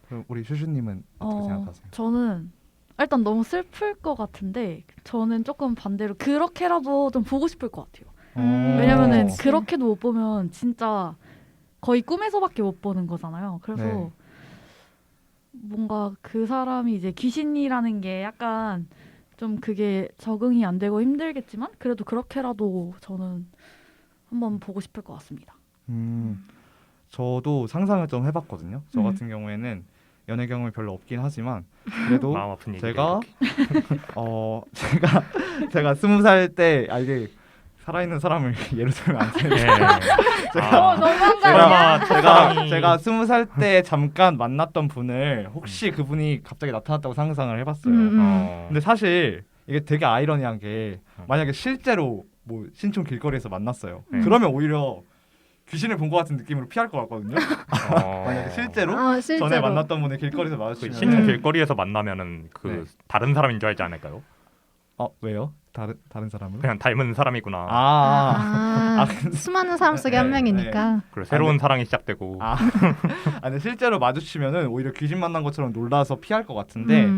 그럼 우리 슈슈님은 어떻게 생각하세요? 저는 일단 너무 슬플 것 같은데 저는 조금 반대로 그렇게라도 좀 보고 싶을 것 같아요. 왜냐면은 그치. 그렇게도 못 보면 진짜 거의 꿈에서밖에 못 보는 거잖아요. 그래서 네. 뭔가 그 사람이 이제 귀신이라는 게 약간 좀 그게 적응이 안 되고 힘들겠지만 그래도 그렇게라도 저는 한번 보고 싶을 것 같습니다. 저도 상상을 좀 해봤거든요. 저 같은 경우에는 연애 경험이 별로 없긴 하지만 그래도 마음 아픈 얘기를 제가 이렇게. 제가 20살 때 이게 살아있는 사람을 예를 들면 안 되는데 네. 너무한 거 아니야? 제가 20살 때 잠깐 만났던 분을 혹시 그분이 갑자기 나타났다고 상상을 해봤어요. 근데 사실 이게 되게 아이러니한 게 만약에 실제로 뭐 신촌 길거리에서 만났어요. 그러면 오히려 귀신을 본 것 같은 느낌으로 피할 것 같거든요. 만약에 실제로 전에 만났던 분을 길거리에서 그 마주치면 신촌 길거리에서 만나면은 네. 다른 사람인 줄 알지 않을까요? 왜요? 다른 사람은? 그냥 닮은 사람이구나. 수많은 사람 속에 한 네, 명이니까. 그리고 새로운 사랑이 시작되고. 근데 실제로 마주치면은 오히려 귀신 만난 것처럼 놀라서 피할 것 같은데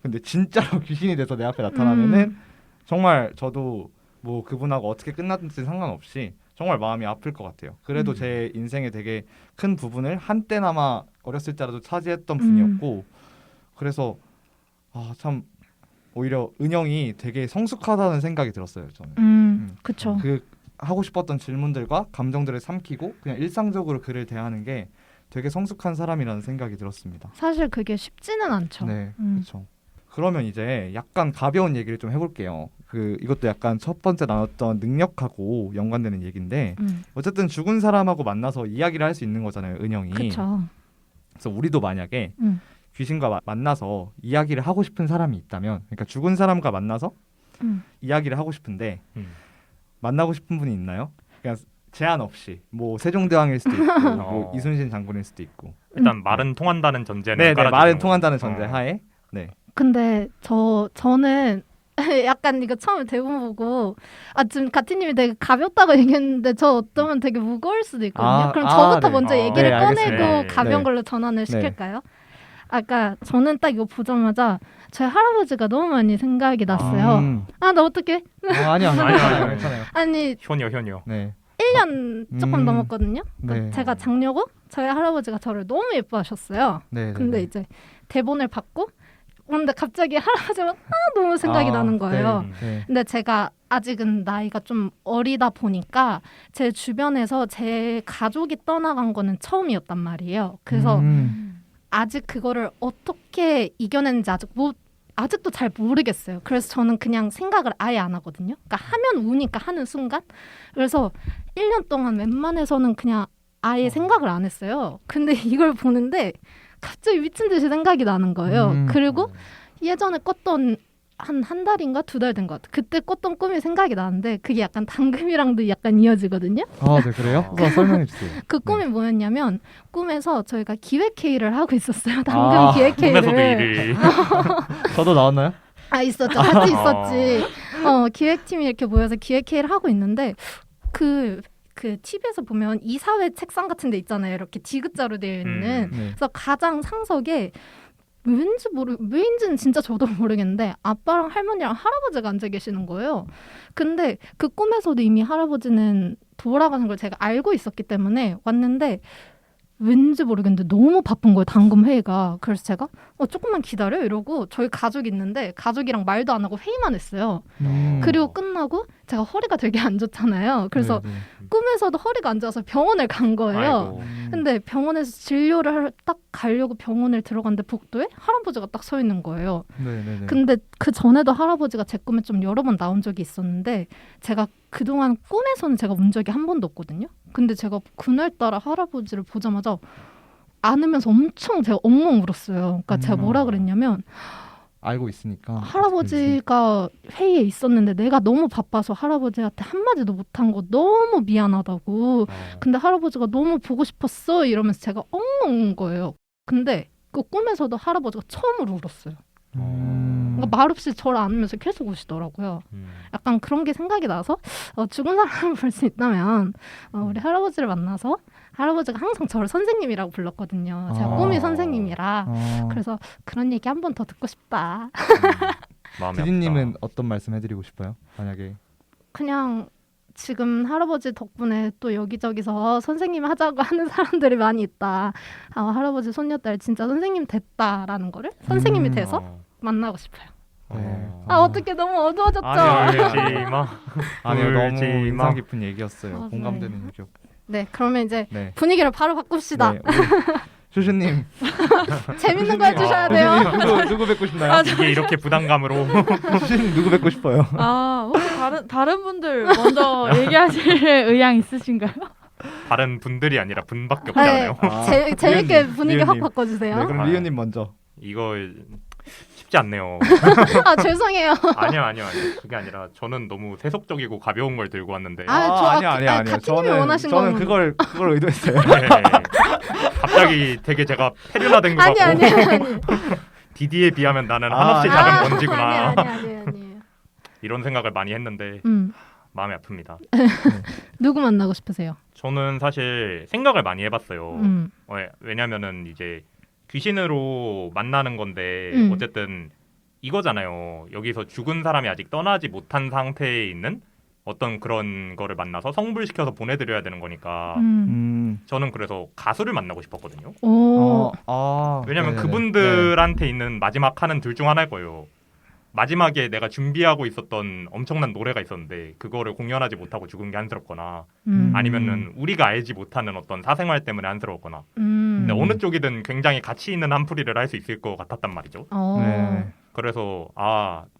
근데 진짜로 귀신이 돼서 내 앞에 나타나면은 정말 저도 뭐 그분하고 어떻게 끝났는지 상관없이 정말 마음이 아플 것 같아요. 그래도 제 인생의 되게 큰 부분을 한때나마 어렸을 때라도 차지했던 분이었고 그래서 참 오히려 은영이 되게 성숙하다는 생각이 들었어요. 저는. 그쵸. 그 하고 싶었던 질문들과 감정들을 삼키고 그냥 일상적으로 그를 대하는 게 되게 성숙한 사람이라는 생각이 들었습니다. 사실 그게 쉽지는 않죠. 네, 그렇죠. 그러면 이제 약간 가벼운 얘기를 좀 해볼게요. 이것도 약간 첫 번째 나눴던 능력하고 연관되는 얘기인데 어쨌든 죽은 사람하고 만나서 이야기를 할 수 있는 거잖아요, 은영이. 그쵸. 그래서 우리도 만약에 귀신과 만나서 이야기를 하고 싶은 사람이 있다면, 그러니까 죽은 사람과 만나서 이야기를 하고 싶은데 만나고 싶은 분이 있나요? 그냥 제한 없이 뭐 세종대왕일 수도 있고 뭐 이순신 장군일 수도 있고. 일단 말은 통한다는 전제는 네, 깔아주는 말은 거죠. 통한다는 전제 하에. 네. 근데 저는 약간 이거 처음에 대본 보고 지금 가티님이 되게 가볍다고 얘기했는데 저 어쩌면 되게 무거울 수도 있거든요. 그럼 저부터 네. 먼저 아, 얘기를 네, 꺼내고 알겠습니다. 가벼운 네. 걸로 전환을 시킬까요? 아까 저는 딱 이거 보자마자 저희 할아버지가 너무 많이 생각이 났어요. 나 어떡해? 아니요, 아니요. 괜찮아요. 아니 효녀. 네. 1년 조금 넘었거든요. 네. 제가 장녀고 저희 할아버지가 저를 너무 예뻐하셨어요. 네. 근데 이제 대본을 받고 근데 갑자기 할아버지가 너무 생각이 나는 거예요. 네. 근데 제가 아직은 나이가 좀 어리다 보니까 제 주변에서 제 가족이 떠나간 거는 처음이었단 말이에요. 그래서 아직 그거를 어떻게 이겨냈는지 아직도 잘 모르겠어요. 그래서 저는 그냥 생각을 아예 안 하거든요. 그러니까 하면 우니까 하는 순간. 그래서 1년 동안 웬만해서는 그냥 아예 생각을 안 했어요. 근데 이걸 보는데 갑자기 미친 듯이 생각이 나는 거예요. 그리고 예전에 꿨던 한 달인가 2달 된 것 같아요. 그때 꿨던 꿈이 생각이 나는데 그게 약간 당금이랑도 약간 이어지거든요. 네, 그래요? 설명해 주세요. 그 꿈이 뭐였냐면 꿈에서 저희가 기획회의를 하고 있었어요. 당금 기획회의를. 꿈에서도 일이 저도 나왔나요? 있었죠. 같이 있었지. 기획팀이 이렇게 모여서 기획회의를 하고 있는데 그 TV에서 보면 이사회 책상 같은 데 있잖아요. 이렇게 디귿자로 되어 있는. 네. 그래서 가장 상석에 왜인지는 진짜 저도 모르겠는데 아빠랑 할머니랑 할아버지가 앉아 계시는 거예요. 근데 그 꿈에서도 이미 할아버지는 돌아가는 걸 제가 알고 있었기 때문에 왔는데 왠지 모르겠는데 너무 바쁜 거예요. 당금 회의가. 그래서 제가 조금만 기다려 이러고 저희 가족이 있는데 가족이랑 말도 안 하고 회의만 했어요. 그리고 끝나고 제가 허리가 되게 안 좋잖아요. 그래서 꿈에서도 허리가 안 좋아서 병원을 간 거예요. 아이고. 근데 병원에서 진료를 딱 가려고 병원을 들어갔는데 복도에 할아버지가 딱 서 있는 거예요. 네네네. 근데 그 전에도 할아버지가 제 꿈에 좀 여러 번 나온 적이 있었는데 제가 그동안 꿈에서는 제가 운 적이 한 번도 없거든요. 근데 제가 그날따라 할아버지를 보자마자 안으면서 엄청 제가 엉엉 울었어요. 그러니까 제가 뭐라 그랬냐면 알고 있으니까. 할아버지가 회의에 있었는데 내가 너무 바빠서 할아버지한테 한마디도 못한 거 너무 미안하다고. 근데 할아버지가 너무 보고 싶었어 이러면서 제가 엉엉 운 거예요. 근데 그 꿈에서도 할아버지가 처음으로 울었어요. 그러니까 말없이 저를 안으면서 계속 우시더라고요. 약간 그런 게 생각이 나서 죽은 사람을 볼 수 있다면 우리 할아버지를 만나서 할아버지가 항상 저를 선생님이라고 불렀거든요. 제가 꿈이 선생님이라. 그래서 그런 얘기 한 번 더 듣고 싶다. 마음이 디디님은 아프다. 어떤 말씀 해드리고 싶어요? 만약에 그냥 지금 할아버지 덕분에 또 여기저기서 선생님 하자고 하는 사람들이 많이 있다. 할아버지 손녀딸 진짜 선생님 됐다라는 거를 선생님이 돼서 만나고 싶어요. 네. 어떻게 너무 어두워졌죠? 아니요. 울지 마. 아니요, 너무 울지 마. 인상 깊은 얘기였어요. 맞아요. 공감되는 얘기였고. 네, 그러면 이제 네. 분위기를 바로 바꿉시다. 네, 우리 슈슈님. 재밌는 거 해주셔야 돼요. 슈슈님 누구 뵙고 싶나요? 이게 이렇게 부담감으로 슈슈님 누구 뵙고 싶어요? 혹시 다른 분들 먼저 얘기하실 의향 있으신가요? 다른 분들이 아니라 분밖에 네, 없잖아요. 재밌게 리은님, 분위기 확 리은님. 바꿔주세요. 네, 그럼 리은님 먼저. 이거 쉽지 않네요. 죄송해요. 아니요. 그게 아니라 저는 너무 세속적이고 가벼운 걸 들고 왔는데 아니요. 가티님이 원하신 저는 거는 그걸 의도했어요. 네. 갑자기 되게 제가 페류나된 것 같고 아니. 디디에 비하면 나는 한없이 작은 먼지구나 아니. 이런 생각을 많이 했는데 마음이 아픕니다. 누구 만나고 싶으세요? 저는 사실 생각을 많이 해봤어요. 음. 왜냐면은 이제 귀신으로 만나는 건데 어쨌든 이거잖아요. 여기서 죽은 사람이 아직 떠나지 못한 상태에 있는 어떤 그런 거를 만나서 성불시켜서 보내드려야 되는 거니까 저는 그래서 가수를 만나고 싶었거든요. 오. 왜냐면 네네네. 그분들한테 있는 마지막 칸은 둘 중 하나일 거예요. 마지막에 내가 준비하고 있었던 엄청난 노래가 있었는데 그거를 공연하지 못하고 죽은 게 안쓰럽거나 아니면은 우리가 알지 못하는 어떤 사생활 때문에 안쓰러웠거나 근데 어느 쪽이든 굉장히 가치 있는 한풀이를 할 수 있을 것 같았단 말이죠. 네. 그래서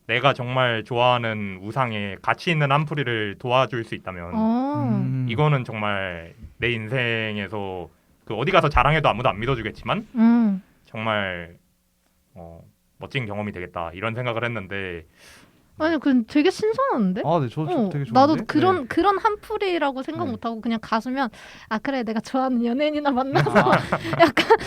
내가 정말 좋아하는 우상에 가치 있는 한풀이를 도와줄 수 있다면 이거는 정말 내 인생에서 그 어디 가서 자랑해도 아무도 안 믿어주겠지만 정말 멋진 경험이 되겠다 이런 생각을 했는데 아니 그 되게 신선한데? 아, 네, 저 되게 좋은데. 나도 네. 그런 한풀이라고 생각 네. 못하고 그냥 가수면 그래 내가 좋아하는 연예인이나 만나서 아, 약간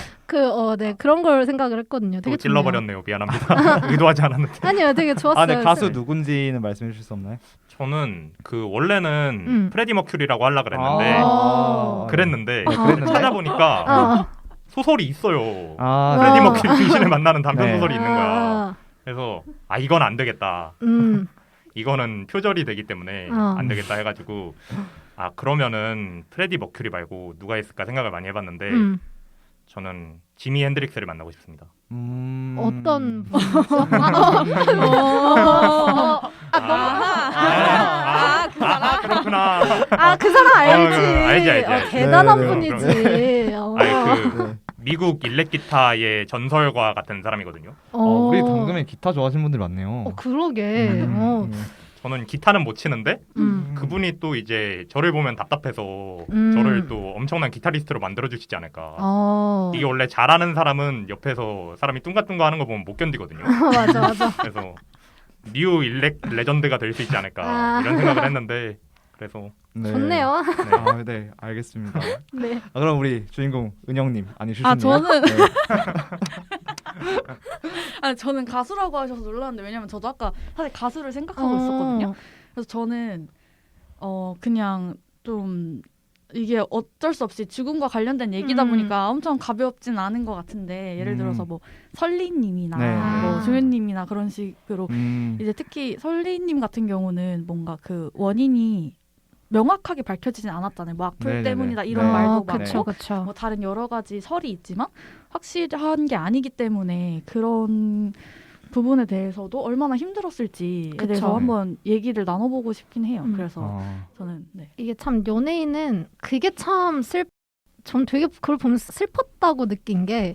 그런 걸 생각을 했거든요. 또 되게 좋네요. 찔러버렸네요. 미안합니다. 의도하지 않았는데. 아니요, 되게 좋았어요. 네, 가수 누군지는 말씀해 주실 수 없나요? 저는 원래는 프레디 머큐리라고 하려고 그랬는데 그랬는데 그랬는데? 찾아보니까 소설이 있어요. 아, 프레디 어. 머큐리 등신을 만나는 단편 네. 소설이 있는 거야. 그래서 이건 안 되겠다. 이거는 표절이 되기 때문에 안 되겠다 해가지고 그러면은 프레디 머큐리 말고 누가 있을까 생각을 많이 해봤는데 저는 지미 핸드릭스를 만나고 싶습니다. 어떤 분이죠? 그렇구나. 그 사람 알지. 알지. 대단한 네, 분이지. 미국 일렉 기타의 전설과 같은 사람이거든요. 우리 당금에 기타 좋아하시는 분들 많네요. 그러게. 저는 기타는 못 치는데 그분이 또 이제 저를 보면 답답해서 저를 또 엄청난 기타리스트로 만들어 주시지 않을까. 이게 원래 잘하는 사람은 옆에서 사람이 뚱가뚱가 하는 거 보면 못 견디거든요. 맞아. 그래서 뉴 일렉 레전드가 될 수 있지 않을까 이런 생각을 했는데 그래서 네. 좋네요. 네, 알겠습니다. 네. 그럼 우리 주인공 은영님 아니 슈슈님. 저는 네. 저는 가수라고 하셔서 놀랐는데 왜냐면 저도 아까 사실 가수를 생각하고 있었거든요. 그래서 저는 그냥 좀 이게 어쩔 수 없이 죽음과 관련된 얘기다 보니까 엄청 가볍진 않은 것 같은데 예를 들어서 뭐 설리님이나 네. 뭐 조연님이나 그런 식으로 이제 특히 설리님 같은 경우는 뭔가 그 원인이 명확하게 밝혀지진 않았잖아요. 뭐 악플 네네네. 때문이다 이런 네. 말도 그쵸. 많고 뭐 다른 여러 가지 설이 있지만 확실한 게 아니기 때문에 그런 부분에 대해서도 얼마나 힘들었을지에 그쵸. 대해서 한번 얘기를 나눠보고 싶긴 해요. 그래서 아, 저는 이게 참 연예인은 그게 참 전 되게 그걸 보면서 슬펐다고 느낀 게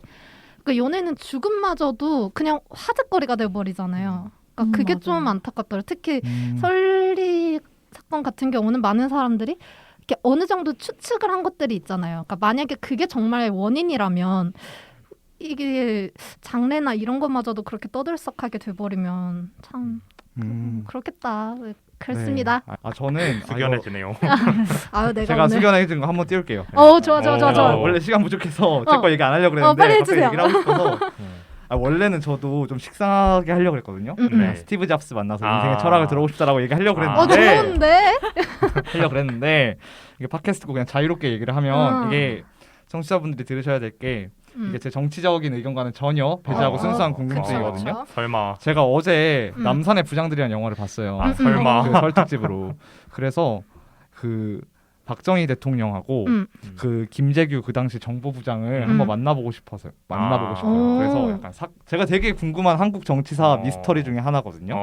그러니까 연예인은 죽음마저도 그냥 화제거리가 돼버리잖아요. 그러니까 그게 맞아요. 좀 안타깝더라고요. 특히 설리 사건 같은 경우는 많은 사람들이 이렇게 어느 정도 추측을 한 것들이 있잖아요. 그러니까 만약에 그게 정말 원인이라면 이게 장래나 이런 것마저도 그렇게 떠들썩하게 돼버리면 참 그렇겠다. 그렇습니다. 네. 저는 숙연해지네요. 내가 제가 오늘 숙연해진 거 한번 띄울게요. 좋아. 제가 원래 시간 부족해서 제 거 얘기 안 하려고 그랬는데 빨리 갑자기 해주세요. 얘기를 하고 싶어서 원래는 저도 좀 식상하게 하려고 그랬거든요. 네. 스티브 잡스 만나서 인생의 철학을 들어보고 싶다라고 얘기하려고 그랬는데 좋은데? 하려고 그랬는데 이게 팟캐스트고 그냥 자유롭게 얘기를 하면 이게 청취자분들이 들으셔야 될 게 이게 제 정치적인 의견과는 전혀 배제하고 순수한 궁금증이거든요. 그쵸. 설마. 제가 어제 남산의 부장들이라는 영화를 봤어요. 설마. 그 설특집으로. 그래서 그 박정희 대통령하고 그 김재규 그 당시 정보부장을 한번 만나보고 싶어서요. 그래서 약간 제가 되게 궁금한 한국 정치사 미스터리 중에 하나거든요.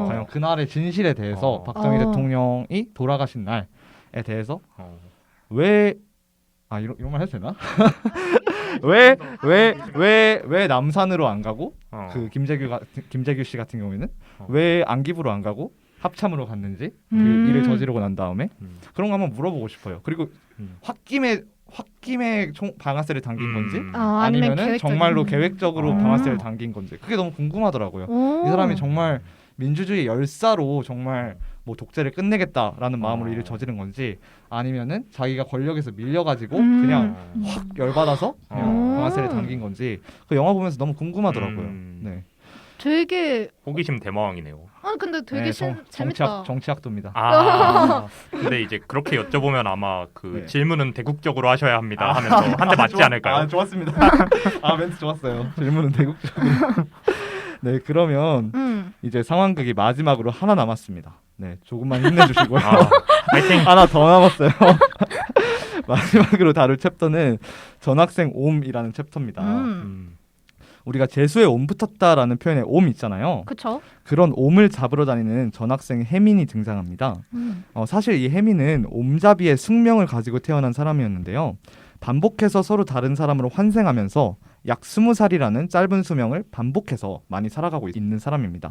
과연 그날의 진실에 대해서 박정희 대통령이 돌아가신 날에 대해서 왜 이런 말 해도 되나? 왜 남산으로 안 가고 그 김재규 씨 같은 경우에는 왜 안기부로 안 가고 합참으로 갔는지 그 일을 저지르고 난 다음에 그런 거 한번 물어보고 싶어요. 그리고 홧김에 방아쇠를 당긴 건지 아니면은 정말로 계획적으로 방아쇠를 당긴 건지 그게 너무 궁금하더라고요. 이 사람이 정말 민주주의 열사로 정말 뭐 독재를 끝내겠다라는 마음으로 일을 저지른 건지 아니면은 자기가 권력에서 밀려가지고 그냥 확 열받아서 그냥 방아쇠를 당긴 건지 그 영화 보면서 너무 궁금하더라고요. 네. 되게 호기심 대마왕이네요. 근데 되게 네, 재밌다. 정치학도입니다. 근데 이제 그렇게 여쭤보면 아마 그 네. 질문은 대국적으로 하셔야 합니다 하면서 한 대 맞지 않을까요? 좋았습니다. 멘트 좋았어요. 질문은 대국적으로. 네, 그러면 이제 상황극이 마지막으로 하나 남았습니다. 네, 조금만 힘내주시고요. 파이팅. 하나 더 남았어요. 마지막으로 다룰 챕터는 전학생 옴이라는 챕터입니다. 우리가 재수에 옴 붙었다라는 표현에 옴 있잖아요. 그쵸? 그런 옴을 잡으러 다니는 전학생 혜민이 등장합니다. 사실 이 혜민은 옴잡이의 숙명을 가지고 태어난 사람이었는데요. 반복해서 서로 다른 사람으로 환생하면서 약 20살이라는 짧은 수명을 반복해서 많이 살아가고 있는 사람입니다.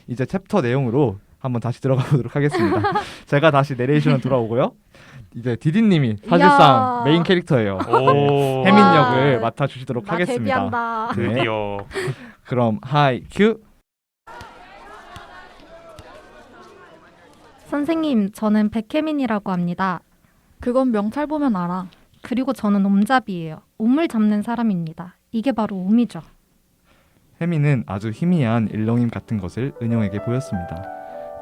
이제 챕터 내용으로 한번 다시 들어가 보도록 하겠습니다. 제가 다시 내레이션을 돌아오고요. 이제 디디님이 사실상 이야. 메인 캐릭터예요. 오. 혜민 와. 역을 맡아주시도록 나 하겠습니다. 데뷔한다. 네. 드디어 그럼 하이 큐. 선생님, 저는 백혜민이라고 합니다. 그건 명찰 보면 알아. 그리고 저는 옴잡이에요. 옴을 잡는 사람입니다. 이게 바로 옴이죠. 혜민은 아주 희미한 일렁임 같은 것을 은영에게 보였습니다.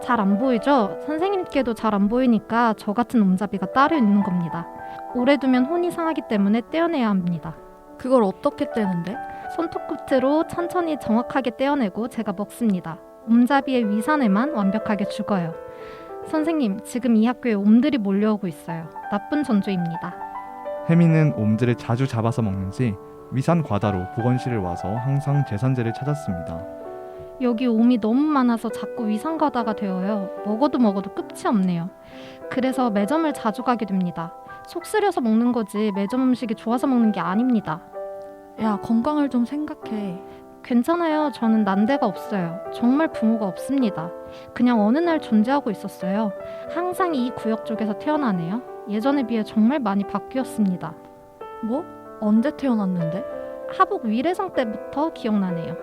잘 안 보이죠? 선생님께도 잘 안 보이니까 저 같은 옴잡이가 따로 있는 겁니다. 오래 두면 혼이 상하기 때문에 떼어내야 합니다. 그걸 어떻게 떼는데? 손톱 끝으로 천천히 정확하게 떼어내고 제가 먹습니다. 옴잡이의 위산에만 완벽하게 죽어요. 선생님, 지금 이 학교에 옴들이 몰려오고 있어요. 나쁜 전조입니다. 혜민은 옴들을 자주 잡아서 먹는지 위산 과다로 보건실을 와서 항상 제산제를 찾았습니다. 여기 옴이 너무 많아서 자꾸 위산과다가 되어요. 먹어도 먹어도 끝이 없네요. 그래서 매점을 자주 가게 됩니다. 속 쓰려서 먹는 거지 매점 음식이 좋아서 먹는 게 아닙니다. 야, 건강을 좀 생각해. 괜찮아요. 저는 난데가 없어요. 정말 부모가 없습니다. 그냥 어느 날 존재하고 있었어요. 항상 이 구역 쪽에서 태어나네요. 예전에 비해 정말 많이 바뀌었습니다. 뭐? 언제 태어났는데? 하복 위례성 때부터 기억나네요.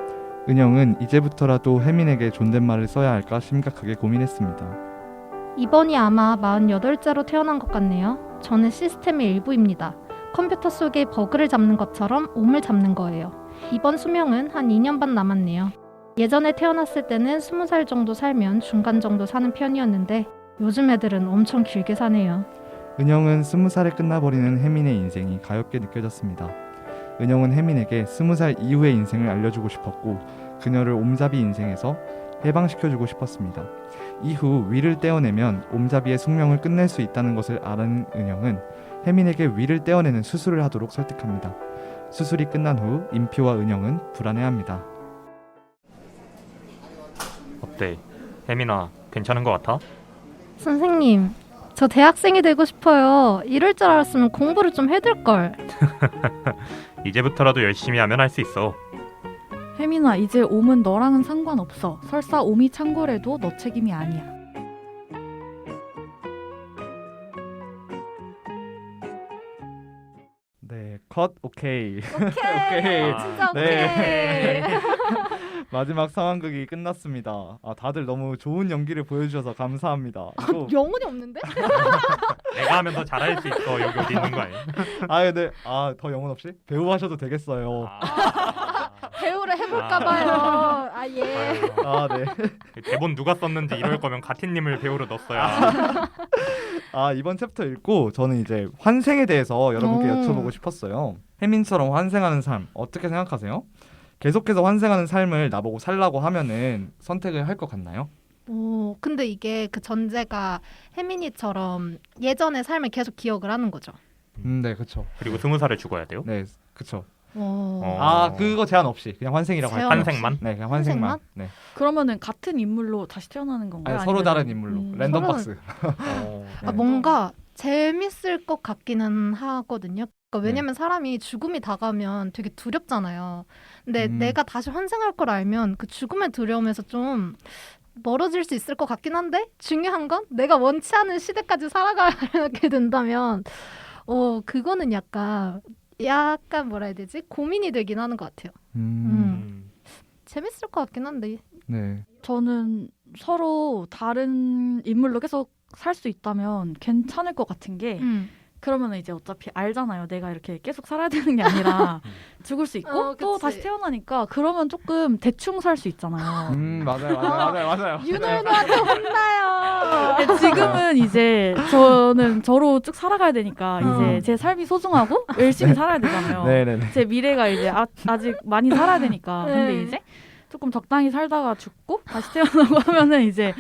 은영은 이제부터라도 혜민에게 존댓말을 써야 할까 심각하게 고민했습니다. 이번이 아마 48째로 태어난 것 같네요. 저는 시스템의 일부입니다. 컴퓨터 속에 버그를 잡는 것처럼 옴을 잡는 거예요. 이번 수명은 한 2년 반 남았네요. 예전에 태어났을 때는 20살 정도 살면 중간 정도 사는 편이었는데 요즘 애들은 엄청 길게 사네요. 은영은 20살에 끝나버리는 혜민의 인생이 가엽게 느껴졌습니다. 은영은 혜민에게 20살 이후의 인생을 알려주고 싶었고 그녀를 옴잡이 인생에서 해방시켜주고 싶었습니다. 이후 위를 떼어내면 옴잡이의 숙명을 끝낼 수 있다는 것을 아는 은영은 혜민에게 위를 떼어내는 수술을 하도록 설득합니다. 수술이 끝난 후 임표와 은영은 불안해합니다. 어때? 혜민아, 괜찮은 것 같아? 선생님, 저 대학생이 되고 싶어요. 이럴 줄 알았으면 공부를 좀 해둘걸. 이제부터라도 열심히 하면 할 수 있어. 혜민아, 이제 옴은 너랑은 상관없어. 설사 옴이 창궐해도 너 책임이 아니야. 네, 컷 오케이. 오케이. 오케이. 진짜 네. 오케이. 마지막 상황극이 끝났습니다. 다들 너무 좋은 연기를 보여주셔서 감사합니다. 또- 영혼이 없는데? 내가 하면 더 잘할 수 있어. 여기 어디 있는 거 아니야? 네. 더 영혼 없이 배우 하셔도 되겠어요. 배우를 해볼까봐요. 예. 네. 대본 누가 썼는지 이럴 거면 가티님을 배우로 넣었어야. 이번 챕터 읽고 저는 이제 환생에 대해서 여러분께 여쭤보고 싶었어요. 혜민처럼 환생하는 삶 어떻게 생각하세요? 계속해서 환생하는 삶을 나보고 살라고 하면은 선택을 할 것 같나요? 근데 이게 그 전제가 혜민이처럼 예전의 삶을 계속 기억을 하는 거죠. 네, 그렇죠. 그리고 20살에 죽어야 돼요? 네, 그렇죠. 어. 그거 제한 없이 그냥 환생이라고 제한 할까요? 없이? 환생만? 네, 그냥 환생만. 환생만? 네. 그러니까 같은 인물로 다시 태어나는 건가요? 서로 아니면- 다른 인물로 랜덤 서로- 박스. 네. 뭔가 재밌을 것 같기는 하거든요. 그러니까 왜냐면 사람이 죽음이 다가오면 되게 두렵잖아요. 근데 내가 다시 환생할 걸 알면 그 죽음의 두려움에서 좀 멀어질 수 있을 것 같긴 한데 중요한 건 내가 원치 않은 시대까지 살아가게 된다면 그거는 약간 뭐라 해야 되지? 고민이 되긴 하는 것 같아요. 재밌을 것 같긴 한데. 네. 저는 서로 다른 인물로 계속 살 수 있다면 괜찮을 것 같은 게 그러면 이제 어차피 알잖아요. 내가 이렇게 계속 살아야 되는 게 아니라 죽을 수 있고 또 그치. 다시 태어나니까 그러면 조금 대충 살 수 있잖아요. 맞아요. 윤호이한테 혼나요. 근데 지금은 이제 저는 저로 쭉 살아가야 되니까 이제 제 삶이 소중하고 열심히 살아야 되잖아요. 네네네. 제 미래가 이제 아직 많이 살아야 되니까. 근데 네. 이제 조금 적당히 살다가 죽고 다시 태어나고 하면은 이제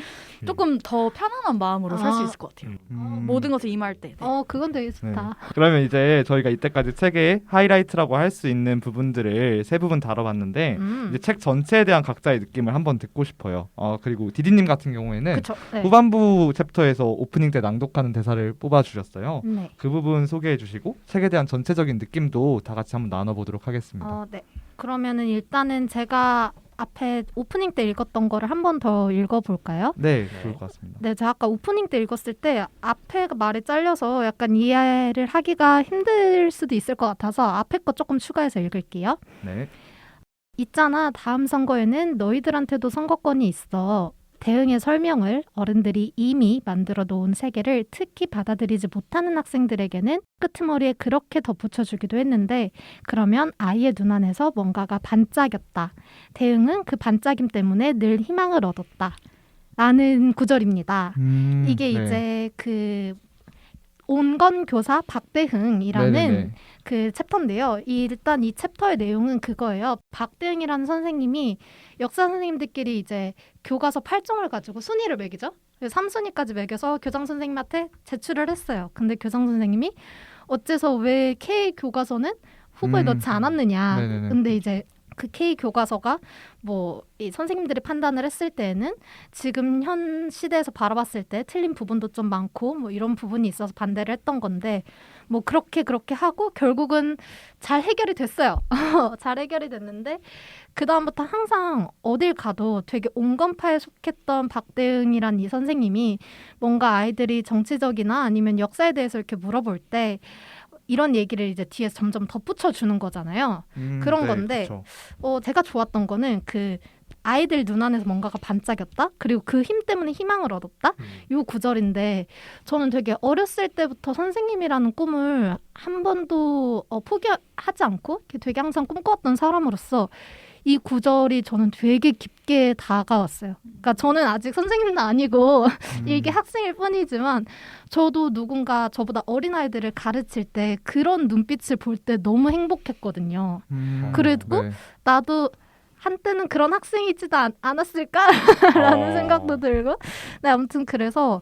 조금 더 편안한 마음으로 살 수 있을 것 같아요. 모든 것에 임할 때. 네. 그건 되게 좋다. 그러면 이제 저희가 이때까지 책의 하이라이트라고 할 수 있는 부분들을 세 부분 다뤄봤는데 이제 책 전체에 대한 각자의 느낌을 한번 듣고 싶어요. 그리고 디디님 같은 경우에는 그쵸. 네. 후반부 챕터에서 오프닝 때 낭독하는 대사를 뽑아주셨어요. 네. 그 부분 소개해주시고 책에 대한 전체적인 느낌도 다 같이 한번 나눠보도록 하겠습니다. 네. 그러면은 일단은 제가 앞에 오프닝 때 읽었던 거를 한 번 더 읽어볼까요? 네, 좋을 것 같습니다. 네, 제가 아까 오프닝 때 읽었을 때 앞에 말이 잘려서 약간 이해를 하기가 힘들 수도 있을 것 같아서 앞에 거 조금 추가해서 읽을게요. 네. 있잖아, 다음 선거에는 너희들한테도 선거권이 있어. 대응의 설명을 어른들이 이미 만들어 놓은 세계를 특히 받아들이지 못하는 학생들에게는 끄트머리에 그렇게 덧붙여주기도 했는데 그러면 아이의 눈 안에서 뭔가가 반짝였다. 대응은 그 반짝임 때문에 늘 희망을 얻었다. 라는 구절입니다. 이게 네. 이제 그 온건 교사 박대흥이라는 네네네. 그 챕터인데요. 일단 이 챕터의 내용은 그거예요. 박대흥이라는 선생님이 역사 선생님들끼리 이제 교과서 8종을 가지고 순위를 매기죠. 3순위까지 매겨서 교장 선생님한테 제출을 했어요. 근데 교장 선생님이 어째서 왜 K 교과서는 후보에 넣지 않았느냐. 네네네. 근데 이제 그 K 교과서가 뭐 이 선생님들이 판단을 했을 때는 지금 현 시대에서 바라봤을 때 틀린 부분도 좀 많고 뭐 이런 부분이 있어서 반대를 했던 건데 뭐 그렇게 하고 결국은 잘 해결이 됐어요. 잘 해결이 됐는데 그 다음부터 항상 어딜 가도 되게 온건파에 속했던 박대응이란 이 선생님이 뭔가 아이들이 정치적이나 아니면 역사에 대해서 이렇게 물어볼 때 이런 얘기를 이제 뒤에 점점 덧붙여 주는 거잖아요. 그런 네, 건데 그쵸. 제가 좋았던 거는 그 아이들 눈 안에서 뭔가가 반짝였다. 그리고 그 힘 때문에 희망을 얻었다. 요 구절인데 저는 되게 어렸을 때부터 선생님이라는 꿈을 한 번도 포기하지 않고 되게 항상 꿈꿔왔던 사람으로서 이 구절이 저는 되게 깊게 다가왔어요. 그러니까 저는 아직 선생님도 아니고 이게 학생일 뿐이지만 저도 누군가 저보다 어린 아이들을 가르칠 때 그런 눈빛을 볼 때 너무 행복했거든요. 그리고 네. 나도 한때는 그런 학생이지도 않았을까라는 생각도 들고 네, 아무튼 그래서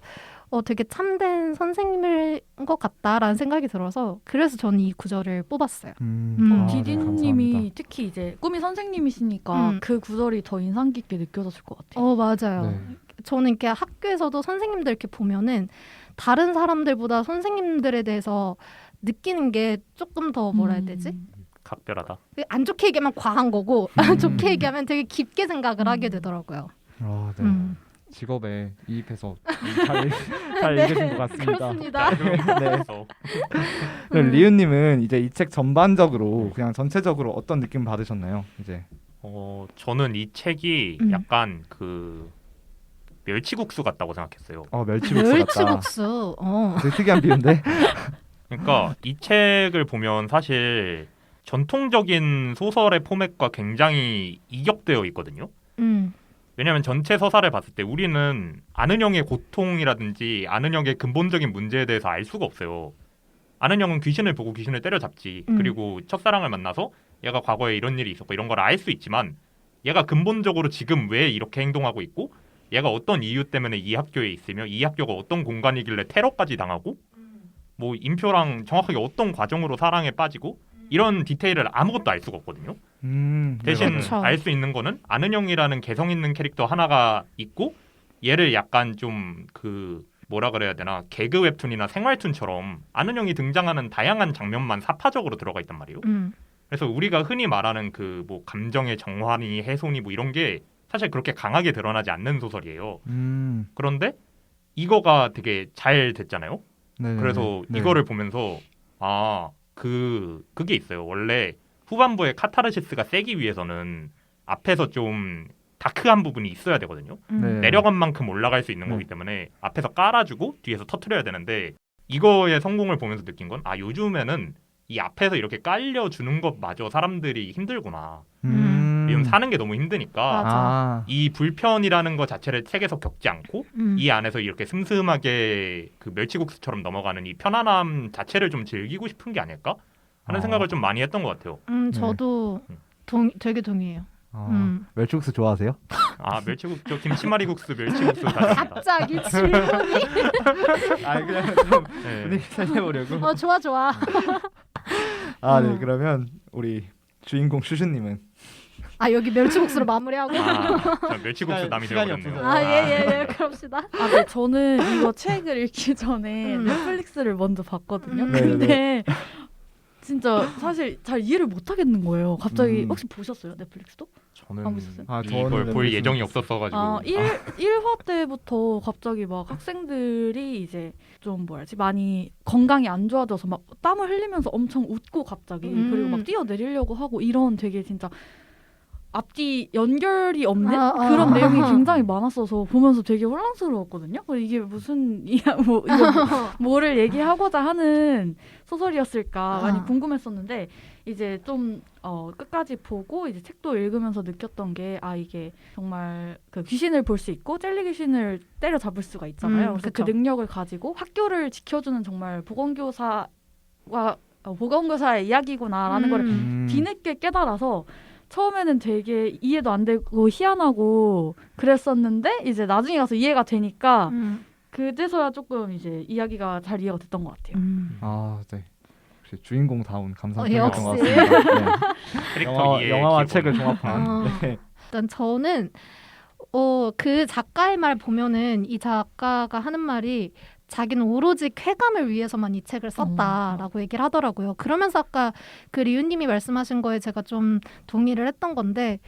되게 참된 선생님일 것 같다라는 생각이 들어서 그래서 저는 이 구절을 뽑았어요. 아, 네, 디디님이 감사합니다. 특히 이제 꿈이 선생님이시니까 그 구절이 더 인상 깊게 느껴졌을 것 같아요. 맞아요. 네. 저는 이렇게 학교에서도 선생님들 이렇게 보면은 다른 사람들보다 선생님들에 대해서 느끼는 게 조금 더 뭐라 해야 되지? 각별하다. 안 좋게 얘기하면 과한 거고 좋게 얘기하면 되게 깊게 생각을 하게 되더라고요. 아, 네. 직업에 이입해서 잘 네, 읽으신 것 같습니다. 그렇습니다. 네. 그래서 그럼 리우님은 이제 이 책 전반적으로 그냥 전체적으로 어떤 느낌 받으셨나요? 이제 저는 이 책이 약간 그 멸치국수 같다고 생각했어요. 멸치국수 같다. 멸치국수. 되게 특이한 비유인데. 그러니까 이 책을 보면 사실 전통적인 소설의 포맷과 굉장히 이격되어 있거든요. 왜냐하면 전체 서사를 봤을 때 우리는 아는형의 고통이라든지 아는형의 근본적인 문제에 대해서 알 수가 없어요. 아는형은 귀신을 보고 귀신을 때려잡지. 그리고 첫사랑을 만나서 얘가 과거에 이런 일이 있었고 이런 걸 알 수 있지만 얘가 근본적으로 지금 왜 이렇게 행동하고 있고 얘가 어떤 이유 때문에 이 학교에 있으며 이 학교가 어떤 공간이길래 테러까지 당하고 뭐 인표랑 정확하게 어떤 과정으로 사랑에 빠지고 이런 디테일을 아무것도 알 수가 없거든요. 대신 그렇죠. 알 수 있는 거는 아는형이라는 개성 있는 캐릭터 하나가 있고 얘를 약간 좀 그 뭐라 그래야 되나 개그 웹툰이나 생활툰처럼 아는형이 등장하는 다양한 장면만 사파적으로 들어가 있단 말이에요. 그래서 우리가 흔히 말하는 그 뭐 감정의 정환이 해소니 뭐 이런 게 사실 그렇게 강하게 드러나지 않는 소설이에요. 그런데 이거가 되게 잘 됐잖아요. 네네네. 그래서 네. 이거를 보면서 그게 있어요. 원래 후반부에 카타르시스가 세기 위해서는 앞에서 좀 다크한 부분이 있어야 되거든요. 네. 내려간 만큼 올라갈 수 있는 네. 거기 때문에 앞에서 깔아주고 뒤에서 터트려야 되는데 이거의 성공을 보면서 느낀 건 요즘에는 이 앞에서 이렇게 깔려주는 것마저 사람들이 힘들구나. 요즘 사는 게 너무 힘드니까 아, 이 불편이라는 것 자체를 책에서 겪지 않고 이 안에서 이렇게 슴슴하게 그 멸치국수처럼 넘어가는 이 편안함 자체를 좀 즐기고 싶은 게 아닐까 하는 생각을 좀 많이 했던 것 같아요. 저도 되게 동의해요. 멸치국수 좋아하세요? 멸치국수, 저 김치말이국수, 멸치국수 다 좋아합니다. 갑자기 질문이 그냥 좀 네. 분위기 살려보려고. 좋아. 네. 그러면 우리 주인공 슈슈님은 여기 멸치국수로 마무리하고 저 멸치국수 남이 시간이 되어버렸네요. 없어서. 예, 그럽시다. 네, 저는 이거 책을 읽기 전에 넷플릭스를 먼저 봤거든요. 근데 진짜 사실 잘 이해를 못 하겠는 거예요. 갑자기 혹시 보셨어요? 넷플릭스도? 저는 안 보셨어요? 이걸 볼 무슨- 예정이 없었어가지고 1화 때부터 갑자기 막 학생들이 이제 좀 뭐라지 많이 건강이 안 좋아져서 막 땀을 흘리면서 엄청 웃고 갑자기 그리고 막 뛰어내리려고 하고 이런 되게 진짜 앞뒤 연결이 없는 그런 내용이 굉장히 많았어서 보면서 되게 혼란스러웠거든요. 이게 무슨 이거 뭐를 얘기하고자 하는 소설이었을까 많이 궁금했었는데 이제 좀 끝까지 보고 이제 책도 읽으면서 느꼈던 게 이게 정말 그 귀신을 볼 수 있고 젤리 귀신을 때려잡을 수가 있잖아요. 그래서 그쵸. 그 능력을 가지고 학교를 지켜주는 정말 보건교사의 이야기구나라는 걸 뒤늦게 깨달아서 처음에는 되게 이해도 안 되고 희한하고 그랬었는데 이제 나중에 가서 이해가 되니까 그제서야 조금 이제 이야기가 잘 이해가 됐던 것 같아요. 네. 역시 주인공다운 감상평이었던 역시. 것 같습니다. 네. 캐릭터 이해 영화와 기본. 책을 종합한. 네. 일단 저는 그 작가의 말 보면은 이 작가가 하는 말이 자기는 오로지 쾌감을 위해서만 이 책을 썼다라고 얘기를 하더라고요. 그러면서 아까 그 리우님이 말씀하신 거에 제가 좀 동의를 했던 건데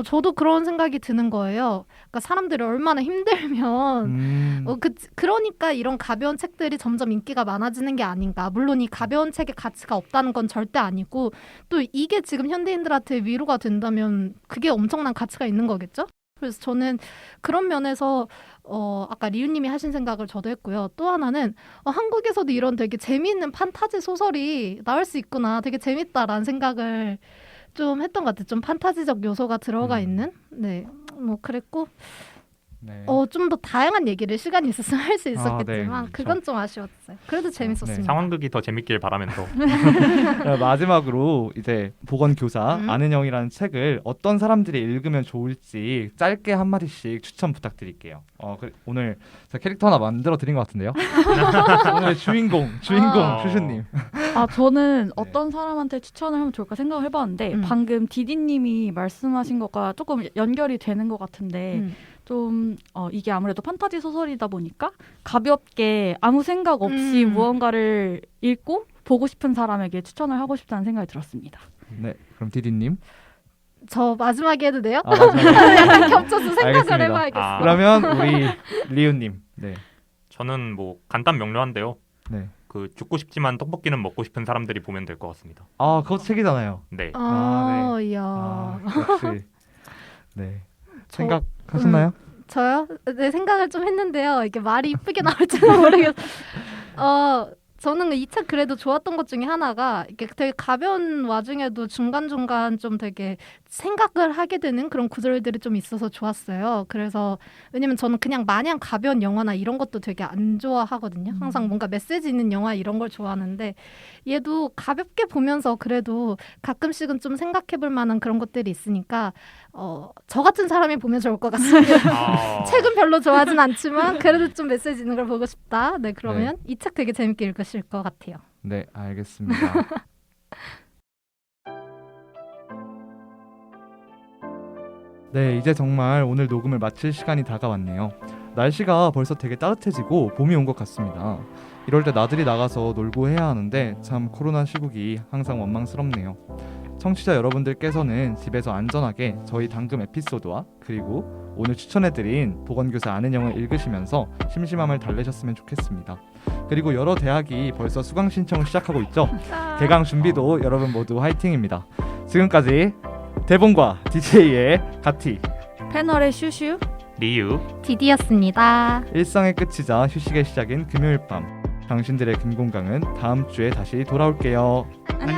저도 그런 생각이 드는 거예요. 그러니까 사람들이 얼마나 힘들면 그러니까 이런 가벼운 책들이 점점 인기가 많아지는 게 아닌가. 물론 이 가벼운 책의 가치가 없다는 건 절대 아니고 또 이게 지금 현대인들한테 위로가 된다면 그게 엄청난 가치가 있는 거겠죠? 그래서 저는 그런 면에서 아까 리우님이 하신 생각을 저도 했고요. 또 하나는 한국에서도 이런 되게 재미있는 판타지 소설이 나올 수 있구나. 되게 재밌다라는 생각을 좀 했던 것 같아요. 좀 판타지적 요소가 들어가 있는. 네, 뭐 그랬고 네. 좀 더 다양한 얘기를 시간이 있었으면 할 수 있었겠지만 네, 그건 좀 아쉬웠어요. 그래도 재밌었습니다. 상황극이 더 재밌길 바라면서 마지막으로 이제 보건교사 아는 영이라는 책을 어떤 사람들이 읽으면 좋을지 짧게 한 마디씩 추천 부탁드릴게요. 오늘 제가 캐릭터 하나 만들어 드린 것 같은데요. 오늘의 주인공 슈슈님. 저는 네. 어떤 사람한테 추천을 하면 좋을까 생각을 해봤는데 방금 디디님이 말씀하신 것과 조금 연결이 되는 것 같은데 좀 이게 아무래도 판타지 소설이다 보니까 가볍게 아무 생각 없이 무언가를 읽고 보고 싶은 사람에게 추천을 하고 싶다는 생각이 들었습니다. 네, 그럼 디디님. 저 마지막에 해도 돼요? 마지막에. 약간 겹쳐서 생각을 알겠습니다. 해봐야겠어. 그러면 우리 리우님. 네. 저는 뭐 간단 명료한데요. 네. 그 죽고 싶지만 떡볶이는 먹고 싶은 사람들이 보면 될 것 같습니다. 그거 책이잖아요. 네. 네. 이야. 역시. 네. 생각하셨나요? 저요? 네, 생각을 좀 했는데요. 이게 말이 이쁘게 나올지는 모르겠어요. 저는 이 책 그래도 좋았던 것 중에 하나가 이게 되게 가벼운 와중에도 중간중간 좀 되게 생각을 하게 되는 그런 구절들이 좀 있어서 좋았어요. 그래서 왜냐면 저는 그냥 마냥 가벼운 영화나 이런 것도 되게 안 좋아하거든요. 항상 뭔가 메시지 있는 영화 이런 걸 좋아하는데 얘도 가볍게 보면서 그래도 가끔씩은 좀 생각해볼 만한 그런 것들이 있으니까 저 같은 사람이 보면 좋을 것 같습니다. 책은 별로 좋아하진 않지만 그래도 좀 메시지 있는 걸 보고 싶다. 네, 그러면 이 책 되게 재밌게 읽으실 것 같아요. 네, 알겠습니다. 네, 이제 정말 오늘 녹음을 마칠 시간이 다가왔네요. 날씨가 벌써 되게 따뜻해지고 봄이 온 것 같습니다. 이럴 때 나들이 나가서 놀고 해야 하는데 참 코로나 시국이 항상 원망스럽네요. 청취자 여러분들께서는 집에서 안전하게 저희 당금 에피소드와 그리고 오늘 추천해드린 보건교사 아는 영을 읽으시면서 심심함을 달래셨으면 좋겠습니다. 그리고 여러 대학이 벌써 수강 신청 시작하고 있죠. 개강 준비도 여러분 모두 화이팅입니다. 지금까지 대본과 DJ의 가티, 패널의 슈슈 리유 디디였습니다. 일상의 끝이자 휴식의 시작인 금요일 밤. 당신들의 금공강은 다음 주에 다시 돌아올게요. 안녕.